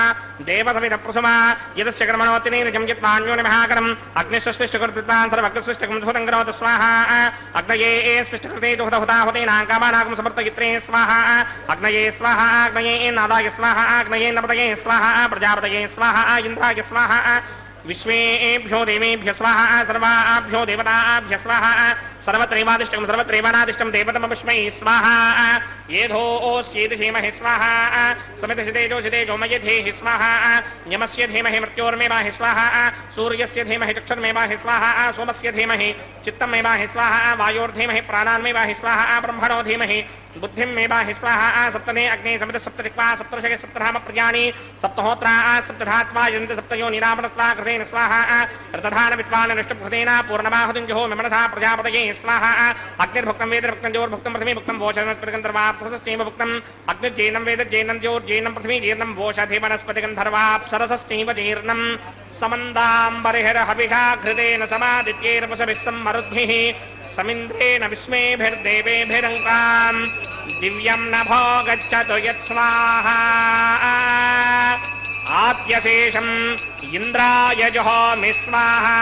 देवसमितः प्रसुमा. यदस्य कर्मणोत्तिनेन जम्यत्वान्योनिमहाकरम् अग्निश्वस्विष्टकृतान् सर्वग्रस्विष्टकं सुहतं करोतु स्वाहा. अग्नये स्विष्टकृते दुहतहुताहुतेनां कामानाकं समर्तयित्रे स्वाहा. अग्नये स्वाहा अग्नये नादाय स्वाहा अग्नये नपतये स्वाहा प्रजापतये स्वाहा इंद्राय स्वाहा विश्वेभ्यो देवेभ्य स्वाहा सर्वाभ्यो देवताभ्य स्वाहा सर्वत्रैवादिष्टं सर्वत्रैवानादिष्टं देवतमपुष्मै स्वाहा येधोऽस्येति धीमहि स्वाहा समितसितेजो मयधेहि स्वाहा यमस्य धीमहि मृत्योर्मेवाहि स्वाहा सूर्यस्य धीमहि चक्षुर्मेवाहि स्वाहा सोमस्य धीमहि चित्तमेवाहि स्वाहा वायोर्धीमहि प्राणान्मेवाहि स्वाहा ब्रह्मणो धीमहि बुद्धिं मेवाहि स्वाहा सप्तमे अग्ने समित सप्तदिक्वा सप्तर्षगे सप्तधाम प्रियाणि सप्तहोत्रा सप्तधात्वा यन्ति सप्तयो निरामनत्वा कृतेन स्वाहा रतधान विद्वान् निष्टभृतेन पूर्णमाहुतिं जुहोमि मनसा प्रजापतये स्वाहा अग्निर्भुक्तं वेदभुक्तं जोर्भुक्तं पृथ्वी भुक्तं वोचनस्पतिगन्धर्वाप्सरसश्चैव भुक्तं अग्निर्जैनं वेदजैनं जोर्जैनं पृथ्वी जीर्णं वोषधि वनस्पतिगन्धर्वाप्सरसश्चैव जीर्णं समन्दाम्बरिहरहविषा घृतेन समादित्यैर्वशभिः सम्मरुद्भिः समिन्द्रेण विस्मेभिर्देवेभिरङ्काम् दिव्यं नभो गच्छतु यत्स्वाहा आद्यशेषम् इन्द्राय जुहोमि स्वाहा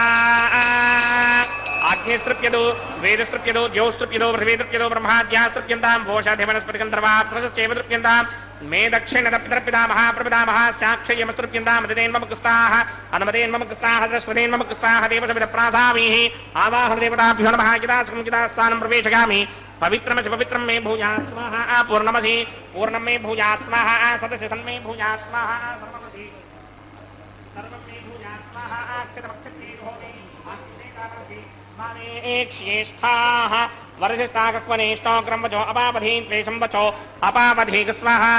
अग्निस्तृप्यदो वेदस्तृप्यदो द्यौस्तृप्यदो पृथिवीस्तृप्यदो ब्रह्माद्यास्तृप्यन्तां वोषाधिवनस्पतिगन्धर्वाप्सरश्चैव तृप्यन्तां मे दक्षिणदपितरपितामह प्रपितामह साक्षयमस्तृप्यन्तां मदितेन्ममुक्ताः अनुमतेन्ममुक्ताः द्रश्वतेन्ममुक्ताः देवसविदप्रासामीः आवाहनदेवताभ्यो नमः यदास्कं प्रवेशयामि पवित्रमसि पवित्रं मे भूयात् स्वाहा पूर्णमसि पूर्णं मे भूयात् स्वाहा सदसि तन्मे भूयात् स्वाहा सर्वमसि सर्वं मे भूयात् स्वाहा अक्षतमक्षते भोमे अक्षेतामसि माने एक्ष्येष्ठाः वर्षिष्ठाकक्वनेष्टोग्रं वचो अपावधि त्वेषं वचो अपावधि स्वाहा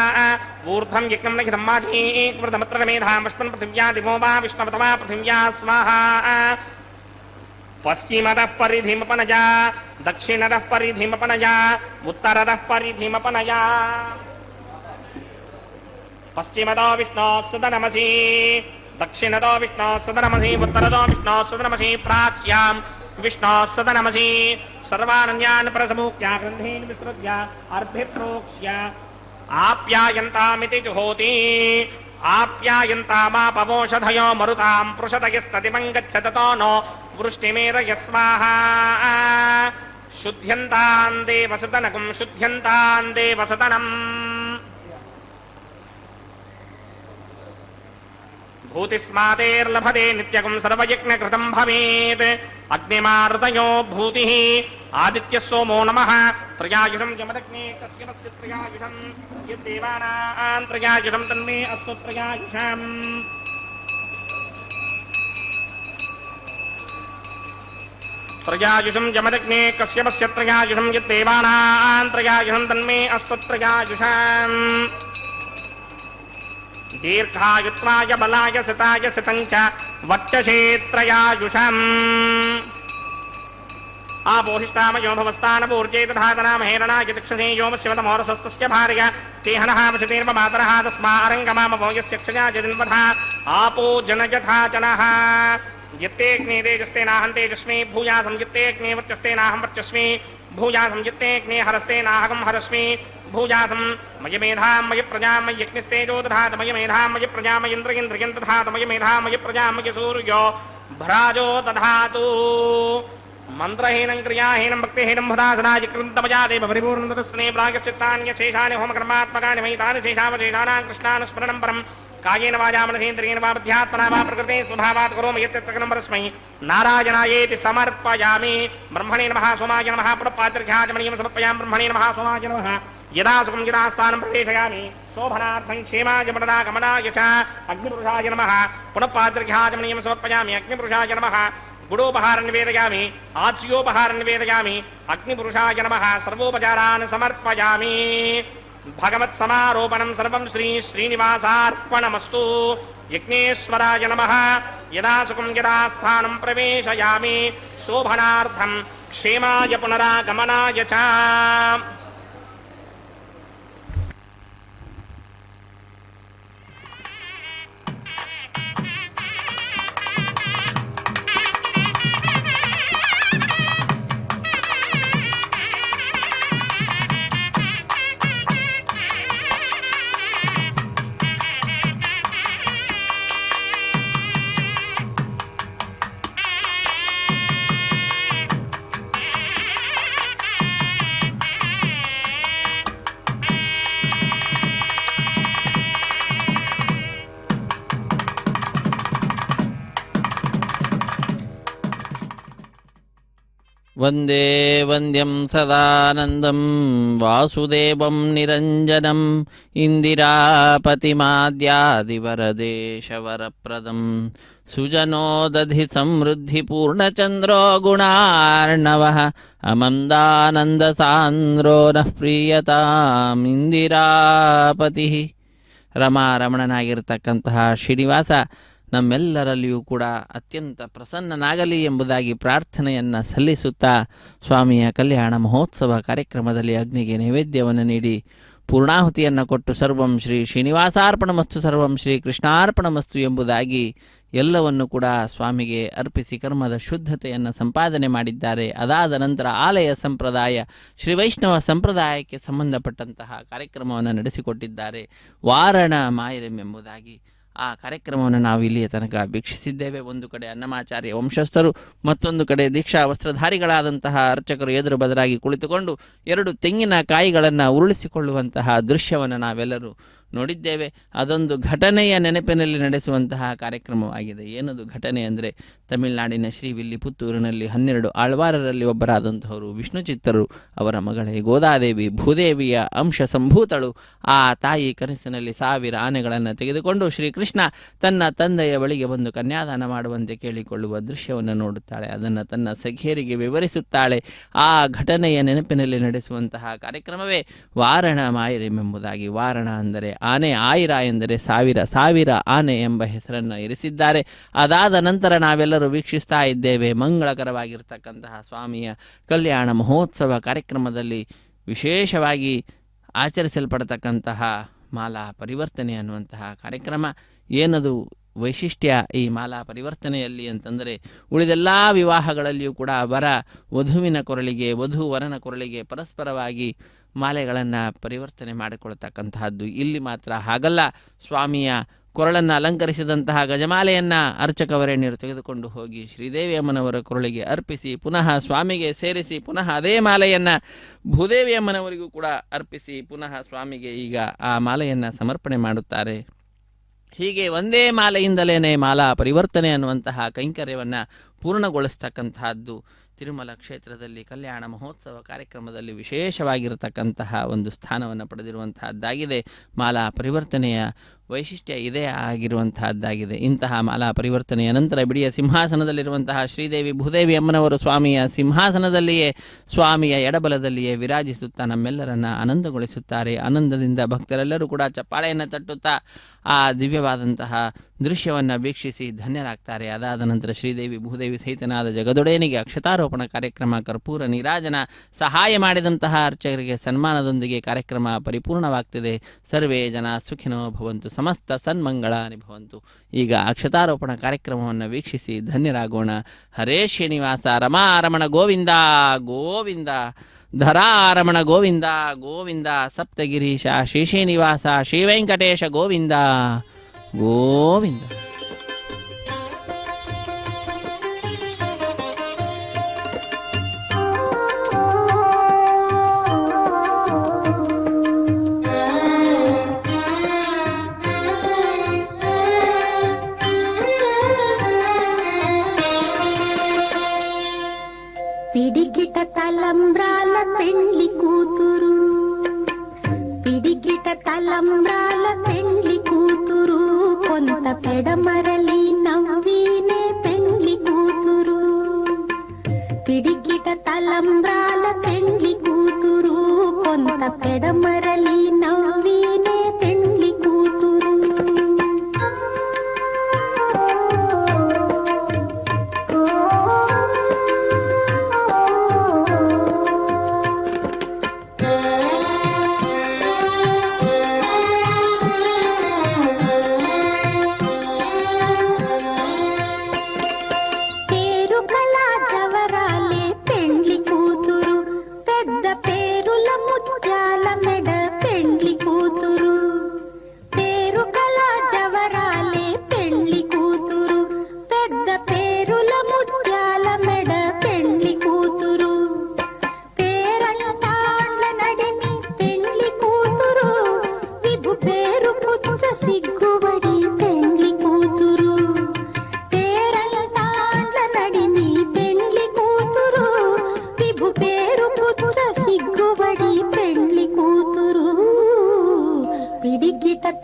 ऊर्ध्वं यज्ञं लिखितं माधी कृतमत्रमेधां पुष्पं पृथिव्या दिवो वा विष्णवतमा पृथिव्या स्वाहा पश्चिमतः परिधिमपनया दक्षिणतः परिधिमपनया उत्तरतः परिधिमपनया पश्चिमतो विष्णोः सदनमसि दक्षिणतो विष्णोः सदनमसि उत्तरतो विष्णोः सदनमसि प्राच्यां विष्णोः सदनमसि सर्वानन्यान् प्रसमुख्या ग्रन्थीन् विसृज्य अर्भिप्रोक्ष्य आप्यायन्तामिति जुहोति आप्यायन्तामापवोषधयो मरुतां पृषतयस्ततिमं गच्छततो नो वृष्टिमेरय स्वाहा शुद्ध्यन्तां देवसदनकं शुद्ध्यन्तां देवसदनम् भूतिस्मातेर्लभते नित्यकं सर्वयज्ञकृतं भवेत् अग्निमारुतयो भूतिः आदित्यः सोमो नमः त्रयायुषं यमदग्ने तस्य वस्य त्रयायुषं यद्देवानां त्रयायुषं तन्मे अस्तु त्रयायुषम् त्रयायुषं यमदग्ने कश्यपस्य त्रयायुषं यद्देवानां त्रयायुषं तन्मे अस्तु त्रयायुषम् दीर्घायुत्वाय बलाय सिताय सितञ्च वक्षसे त्रयायुषम् आपोहिष्टामयो भवस्तानपूर्जे तथातनामहेरणाय चक्षसे योमशिवतमोरसस्तस्य भार्य तेहनः वशतेर्वमातरः तस्मारङ्गमामभो यस्य क्षया जदिन्वधा आपो जनयथा जनः यत्तेऽग्ने तेजस्ते नाहं तेजस्मि भूयासं यत्तेऽग्ने वर्चस्ते नाहं वर्चस्मि भूयासं यत्तेऽग्ने हरस्ते नाहं हरस्मि भूयासं मयि मेधां मयि प्रजां मयि यज्ञस्तेजो दधातु मयि मेधां मयि प्रजां मयि इन्द्रियं दधातु मयि मेधां मयि प्रजां मयि सूर्यो भ्राजो दधातु मन्त्रहीनं क्रियाहीनं भक्तिहीनं भदासनाय कृन्तमया देव परिपूर्णतस्ने प्रागश्चित्तान्यशेषानि होमकर्मात्मकानि मयितानि शेषावशेषाणां कृष्णानुस्मरणं परं कायेन वाचा मनसेन्द्रियेण वा बुद्ध्यात्मना वा प्रकृते स्वभावात् करोमि यत्तत्सकलं परस्मै नारायणायेति समर्पयामि ब्रह्मणे नमः सोमाय नमः पुनःपात्रघ्याचमनीयं समर्पयामि ब्रह्मणे नमः सोमाय नमः यदा सुखं यदा स्थानं प्रवेशयामि शोभनार्थं क्षेमाय मननागमनाय च अग्निपुरुषाय नमः पुनःपात्रघ्याचमनीयं समर्पयामि अग्निपुरुषाय नमः गुडोपहारं निवेदयामि आच्योपहारं निवेदयामि अग्निपुरुषाय नमः सर्वोपचारान् समर्पयामि भगवत्समारोपणं सर्वं श्री श्रीनिवासार्पणमस्तु यज्ञेश्वराय नमः यदा सुखं यदा स्थानं प्रवेशयामि शोभनार्थं क्षेमाय पुनरागमनाय च ವಂದೇ ವಂದ್ಯಂ ಸದಾನಂದಂ ವಾಸುದೇವಂ ನಿರಂಜನಂ ಇಂದಿರಾಪತಿಮಾದ್ಯಾದಿವರದೇಶವರಪ್ರದಂ ಸುಜನೋದಧಿ ಸಮೃದ್ಧಿ ಪೂರ್ಣಚಂದ್ರೋ ಗುಣಾರ್ಣವಃ ಅಮಂದಾನಂದ ಸಾಂದ್ರೋ ನಃ ಪ್ರೀಯತಾಂ ಇಂದಿರಾಪತಿ. ರಮಾರಮಣನಾಗಿರ್ತಕ್ಕಂತಹ ಶ್ರೀನಿವಾಸ ನಮ್ಮೆಲ್ಲರಲ್ಲಿಯೂ ಕೂಡ ಅತ್ಯಂತ ಪ್ರಸನ್ನನಾಗಲಿ ಎಂಬುದಾಗಿ ಪ್ರಾರ್ಥನೆಯನ್ನು ಸಲ್ಲಿಸುತ್ತಾ ಸ್ವಾಮಿಯ ಕಲ್ಯಾಣ ಮಹೋತ್ಸವ ಕಾರ್ಯಕ್ರಮದಲ್ಲಿ ಅಗ್ನಿಗೆ ನೈವೇದ್ಯವನ್ನು ನೀಡಿ ಪೂರ್ಣಾಹುತಿಯನ್ನು ಕೊಟ್ಟು ಸರ್ವಂ ಶ್ರೀ ಶ್ರೀನಿವಾಸಾರ್ಪಣಮಸ್ತು ಸರ್ವಂ ಶ್ರೀ ಕೃಷ್ಣಾರ್ಪಣಮಸ್ತು ಎಂಬುದಾಗಿ ಎಲ್ಲವನ್ನು ಕೂಡ ಸ್ವಾಮಿಗೆ ಅರ್ಪಿಸಿ ಕರ್ಮದ ಶುದ್ಧತೆಯನ್ನು ಸಂಪಾದನೆ ಮಾಡಿದ್ದಾರೆ. ಅದಾದ ನಂತರ ಆಲಯ ಸಂಪ್ರದಾಯ ಶ್ರೀ ವೈಷ್ಣವ ಸಂಪ್ರದಾಯಕ್ಕೆ ಸಂಬಂಧಪಟ್ಟಂತಹ ಕಾರ್ಯಕ್ರಮವನ್ನು ನಡೆಸಿಕೊಟ್ಟಿದ್ದಾರೆ. ವಾರಣ ಮಾಯರಂ ಎಂಬುದಾಗಿ ಆ ಕಾರ್ಯಕ್ರಮವನ್ನು ನಾವು ಇಲ್ಲಿಯ ತನಕ ವೀಕ್ಷಿಸಿದ್ದೇವೆ. ಒಂದು ಕಡೆ ಅನ್ನಮಾಚಾರ್ಯ ವಂಶಸ್ಥರು, ಮತ್ತೊಂದು ಕಡೆ ದೀಕ್ಷಾ ವಸ್ತ್ರಧಾರಿಗಳಾದಂತಹ ಅರ್ಚಕರು ಎದುರು ಬದಲಾಗಿ ಕುಳಿತುಕೊಂಡು 2 ತೆಂಗಿನ ಕಾಯಿಗಳನ್ನು ಉರುಳಿಸಿಕೊಳ್ಳುವಂತಹ ದೃಶ್ಯವನ್ನು ನಾವೆಲ್ಲರೂ ನೋಡಿದ್ದೇವೆ. ಅದೊಂದು ಘಟನೆಯ ನೆನಪಿನಲ್ಲಿ ನಡೆಸುವಂತಹ ಕಾರ್ಯಕ್ರಮವಾಗಿದೆ. ಏನದು ಘಟನೆ ಅಂದರೆ, ತಮಿಳುನಾಡಿನ ಶ್ರೀವಿಲ್ಲಿಪುತ್ತೂರಿನಲ್ಲಿ 12 ಆಳ್ವಾರರಲ್ಲಿ ಒಬ್ಬರಾದಂಥವರು ವಿಷ್ಣುಚಿತ್ತರು, ಅವರ ಮಗಳೇ ಗೋದಾದೇವಿ ಭೂದೇವಿಯ ಅಂಶ ಸಂಭೂತಳು. ಆ ತಾಯಿ ಕನಸಿನಲ್ಲಿ 1000 ಆನೆಗಳನ್ನು ತೆಗೆದುಕೊಂಡು ಶ್ರೀಕೃಷ್ಣ ತನ್ನ ತಂದೆಯ ಬಳಿಗೆ ಬಂದು ಕನ್ಯಾದಾನ ಮಾಡುವಂತೆ ಕೇಳಿಕೊಳ್ಳುವ ದೃಶ್ಯವನ್ನು ನೋಡುತ್ತಾಳೆ. ಅದನ್ನು ತನ್ನ ಸಖಿಯರಿಗೆ ವಿವರಿಸುತ್ತಾಳೆ. ಆ ಘಟನೆಯ ನೆನಪಿನಲ್ಲಿ ನಡೆಸುವಂತಹ ಕಾರ್ಯಕ್ರಮವೇ ವಾರಣ ಮಾಯರಂ ಎಂಬುದಾಗಿ. ವಾರಣ ಅಂದರೆ ಆನೆ, ಆಯಿರ ಎಂದರೆ 1000 ಆನೆ ಎಂಬ ಹೆಸರನ್ನು ಇರಿಸಿದ್ದಾರೆ. ಅದಾದ ನಂತರ ನಾವೆಲ್ಲರೂ ವೀಕ್ಷಿಸ್ತಾ ಇದ್ದೇವೆ ಮಂಗಳಕರವಾಗಿರ್ತಕ್ಕಂತಹ ಸ್ವಾಮಿಯ ಕಲ್ಯಾಣ ಮಹೋತ್ಸವ ಕಾರ್ಯಕ್ರಮದಲ್ಲಿ ವಿಶೇಷವಾಗಿ ಆಚರಿಸಲ್ಪಡತಕ್ಕಂತಹ ಮಾಲಾ ಪರಿವರ್ತನೆ ಅನ್ನುವಂತಹ ಕಾರ್ಯಕ್ರಮ. ಏನದು ವೈಶಿಷ್ಟ್ಯ ಈ ಮಾಲಾ ಪರಿವರ್ತನೆಯಲ್ಲಿ ಅಂತಂದರೆ, ಉಳಿದೆಲ್ಲ ವಿವಾಹಗಳಲ್ಲಿಯೂ ಕೂಡ ವಧುವಿನ ಕೊರಳಿಗೆ, ವಧು ವರನ ಕೊರಳಿಗೆ ಪರಸ್ಪರವಾಗಿ ಮಾಲೆಗಳನ್ನು ಪರಿವರ್ತನೆ ಮಾಡಿಕೊಳ್ತಕ್ಕಂತಹದ್ದು. ಇಲ್ಲಿ ಮಾತ್ರ ಹಾಗಲ್ಲ. ಸ್ವಾಮಿಯ ಕೊರಳನ್ನು ಅಲಂಕರಿಸಿದಂತಹ ಗಜಮಾಲೆಯನ್ನು ಅರ್ಚಕವರೇಣ್ಯರು ತೆಗೆದುಕೊಂಡು ಹೋಗಿ ಶ್ರೀದೇವಿ ಅಮ್ಮನವರ ಕೊರಳಿಗೆ ಅರ್ಪಿಸಿ ಪುನಃ ಸ್ವಾಮಿಗೆ ಸೇರಿಸಿ ಪುನಃ ಅದೇ ಮಾಲೆಯನ್ನು ಭೂದೇವಿ ಅಮ್ಮನವರಿಗೂ ಕೂಡ ಅರ್ಪಿಸಿ ಪುನಃ ಸ್ವಾಮಿಗೆ ಈಗ ಆ ಮಾಲೆಯನ್ನು ಸಮರ್ಪಣೆ ಮಾಡುತ್ತಾರೆ. ಹೀಗೆ ಒಂದೇ ಮಾಲೆಯಿಂದಲೇ ಮಾಲಾ ಪರಿವರ್ತನೆ ಅನ್ನುವಂತಹ ಕೈಂಕರ್ಯವನ್ನು ಪೂರ್ಣಗೊಳಿಸ್ತಕ್ಕಂತಹದ್ದು ತಿರುಮಲ ಕ್ಷೇತ್ರದಲ್ಲಿ ಕಲ್ಯಾಣ ಮಹೋತ್ಸವ ಕಾರ್ಯಕ್ರಮದಲ್ಲಿ ವಿಶೇಷವಾಗಿರತಕ್ಕಂತಹ ಒಂದು ಸ್ಥಾನವನ್ನು ಪಡೆದಿರುವಂತಹದ್ದಾಗಿದೆ. ಮಾಲಾ ಪರಿವರ್ತನೆಯ ವೈಶಿಷ್ಟ್ಯ ಇದೇ ಆಗಿರುವಂತಹದ್ದಾಗಿದೆ. ಇಂತಹ ಮಾಲಾ ಪರಿವರ್ತನೆಯ ನಂತರ ಬಿಡಿಯ ಸಿಂಹಾಸನದಲ್ಲಿರುವಂತಹ ಶ್ರೀದೇವಿ ಭೂದೇವಿ ಅಮ್ಮನವರು ಸ್ವಾಮಿಯ ಸಿಂಹಾಸನದಲ್ಲಿಯೇ, ಸ್ವಾಮಿಯ ಎಡಬಲದಲ್ಲಿಯೇ ವಿರಾಜಿಸುತ್ತಾ ನಮ್ಮೆಲ್ಲರನ್ನ ಆನಂದಗೊಳಿಸುತ್ತಾರೆ. ಆನಂದದಿಂದ ಭಕ್ತರೆಲ್ಲರೂ ಕೂಡ ಚಪ್ಪಾಳೆಯನ್ನು ತಟ್ಟುತ್ತಾ ಆ ದಿವ್ಯವಾದಂತಹ ದೃಶ್ಯವನ್ನು ವೀಕ್ಷಿಸಿ ಧನ್ಯರಾಗ್ತಾರೆ. ಅದಾದ ನಂತರ ಶ್ರೀದೇವಿ ಭೂದೇವಿ ಸಹಿತನಾದ ಜಗದೊಡೆಯನಿಗೆ ಅಕ್ಷತಾರೋಪಣ ಕಾರ್ಯಕ್ರಮ, ಕರ್ಪೂರ ನೀರಾಜನ, ಸಹಾಯ ಮಾಡಿದಂತಹ ಅರ್ಚಕರಿಗೆ ಸನ್ಮಾನದೊಂದಿಗೆ ಕಾರ್ಯಕ್ರಮ ಪರಿಪೂರ್ಣವಾಗ್ತಿದೆ. ಸರ್ವೇ ಜನ ಸುಖಿನೋ ಭವಂತು, ಸಮಸ್ತ ಸನ್ಮಂಗಳಾನಿ ಭವಂತು. ಈಗ ಅಕ್ಷತಾರೋಪಣ ಕಾರ್ಯಕ್ರಮವನ್ನು ವೀಕ್ಷಿಸಿ ಧನ್ಯರಾಗೋಣ. ಹರೇ ಶ್ರೀನಿವಾಸ. ರಮಾರಮಣ ಗೋವಿಂದ ಗೋವಿಂದ, ಧರಾರಮಣ ಗೋವಿಂದ ಗೋವಿಂದ, ಸಪ್ತಗಿರೀಶ ಶ್ರೀ ಶ್ರೀನಿವಾಸ ಶ್ರೀ ವೆಂಕಟೇಶ ಗೋವಿಂದ ಗೋವಿಂದ. పిడికిట తలంబ్రాల పెండ్లి కూతురు, పిడికిట తలంబ్రాల పెండ్లి కూతురు, కొంత పెడమరలి నవ్వినే పెండ్లి కూతురు. పిడికిట తలంబ్రాల పెండ్లి కూతురు, కొంత పెడమరలి నవ్వినే పెండ్లి కూతురు. ముత్యాల మెడ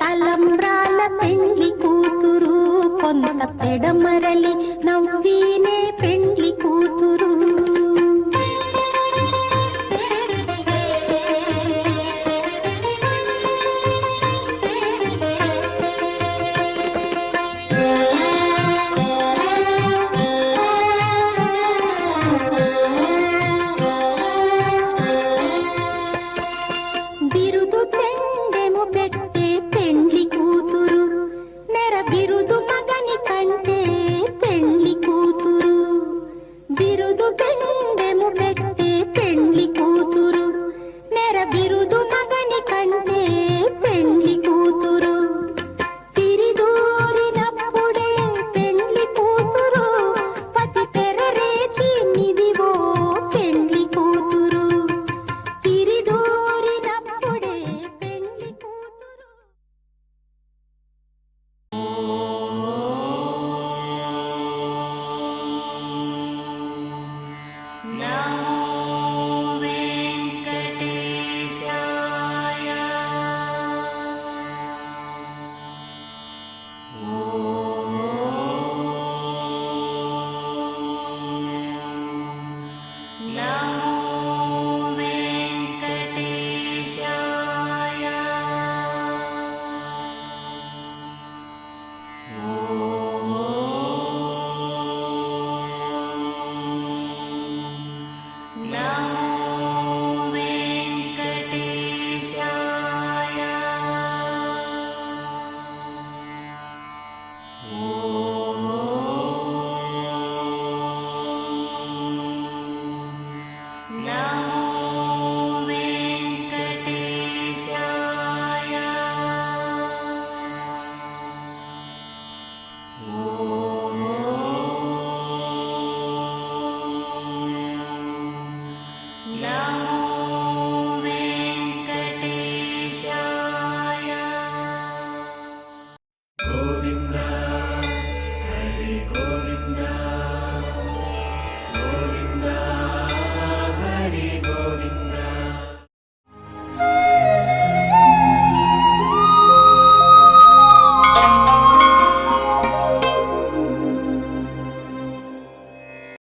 తలంబ్రాల పెండ్లి కూతురు కొంత పెడమరలి